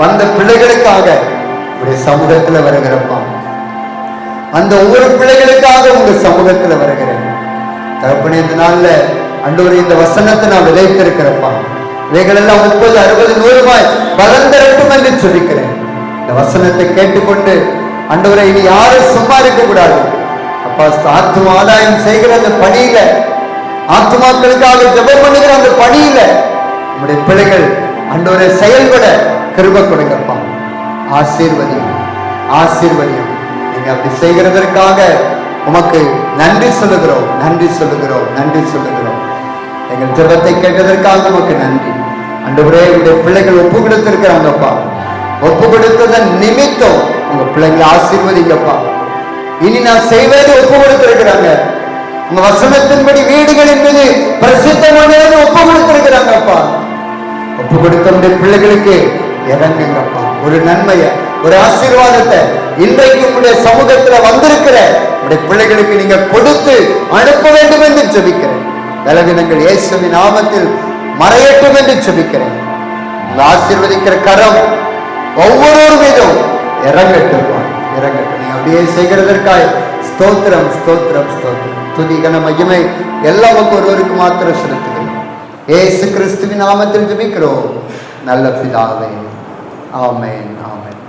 வந்த பிள்ளைகளுக்காக உடைய சமூகத்துல வருகிறப்பா. அந்த ஒவ்வொரு பிள்ளைகளுக்காக உங்க சமூகத்துல வருகிறேன் தகப்பனே. இந்த நாள்ல ஆண்டவரே, இந்த வசனத்தை நான் விதைத்திருக்கிறப்பா. இவைகள் எல்லாம் 30, 60, 100 பலன் தரட்டும் என்று சொல்லிக்கிறேன். இந்த வசனத்தை கேட்டுக்கொண்டு ஆண்டவரே, இனி யாரும் சும்மா இருக்க கூடாது அப்பா. ஆத்தும ஆதாயம் செய்கிற அந்த பணியில, ஆத்துமாக்களுக்காக ஜெபம் பண்ணுகிற அந்த பணியில நம்முடைய பிள்ளைகள் ஆண்டவரே செயல்பட கிருபை கொடுங்கப்பா. ஆசீர்வதியும், ஆசீர்வதியும். நீங்க அப்படி செய்கிறதற்காக உமக்கு நன்றி சொல்லுகிறோம், நன்றி சொல்லுகிறோம், நன்றி சொல்லுகிறோம். எங்கள் ஜெபத்தை கேட்டதற்காக உமக்கு நன்றி. ஆண்டவரே, உங்களுடைய பிள்ளைகள் ஒப்பு கொடுத்திருக்கிறாங்கப்பா. ஒப்பு கொடுத்ததன் நிமித்தம் உங்க பிள்ளைங்களை ஆசீர்வதிங்கப்பா. இனி நான் செய்வது ஒப்பு கொடுத்திருக்கிறாங்க. உங்க வசனத்தின்படி வீடுகளின் மீது பிரசித்தமானது ஒப்பு கொடுத்திருக்கிறாங்கப்பா. ஒப்பு கொடுத்த பிள்ளைகளுக்கு இறங்குங்கப்பா. ஒரு நன்மையை, ஒரு ஆசீர்வாதத்தை இன்றைக்கு உங்களுடைய சமூகத்துல வந்திருக்கிற உங்களுடைய பிள்ளைகளுக்கு நீங்க கொடுத்து அனுப்ப வேண்டும் என்று ஜெபிக்கிறேன். பலவீனங்கள் இயேசுவின் நாமத்தில் மறையட்டும் என்று ஜெபிக்கிறேன். ஆசீர்வதிக்கிற கரம் ஒவ்வொரு மீதும் இறங்கட்டும், இறங்கட்டும். நீங்க அப்படியே செய்கிறதற்காக ஸ்தோத்திரம், ஸ்தோத்திரம், ஸ்தோத்திரம். துதி, கன, மகிமை எல்லாம் ஒருவருக்கு மாத்திரம் செலுத்துகிறோம். இயேசு கிறிஸ்துவின் நாமத்தில் ஜெபிக்கிறோம் நல்ல பிதாவே. ஆமென், ஆமென்.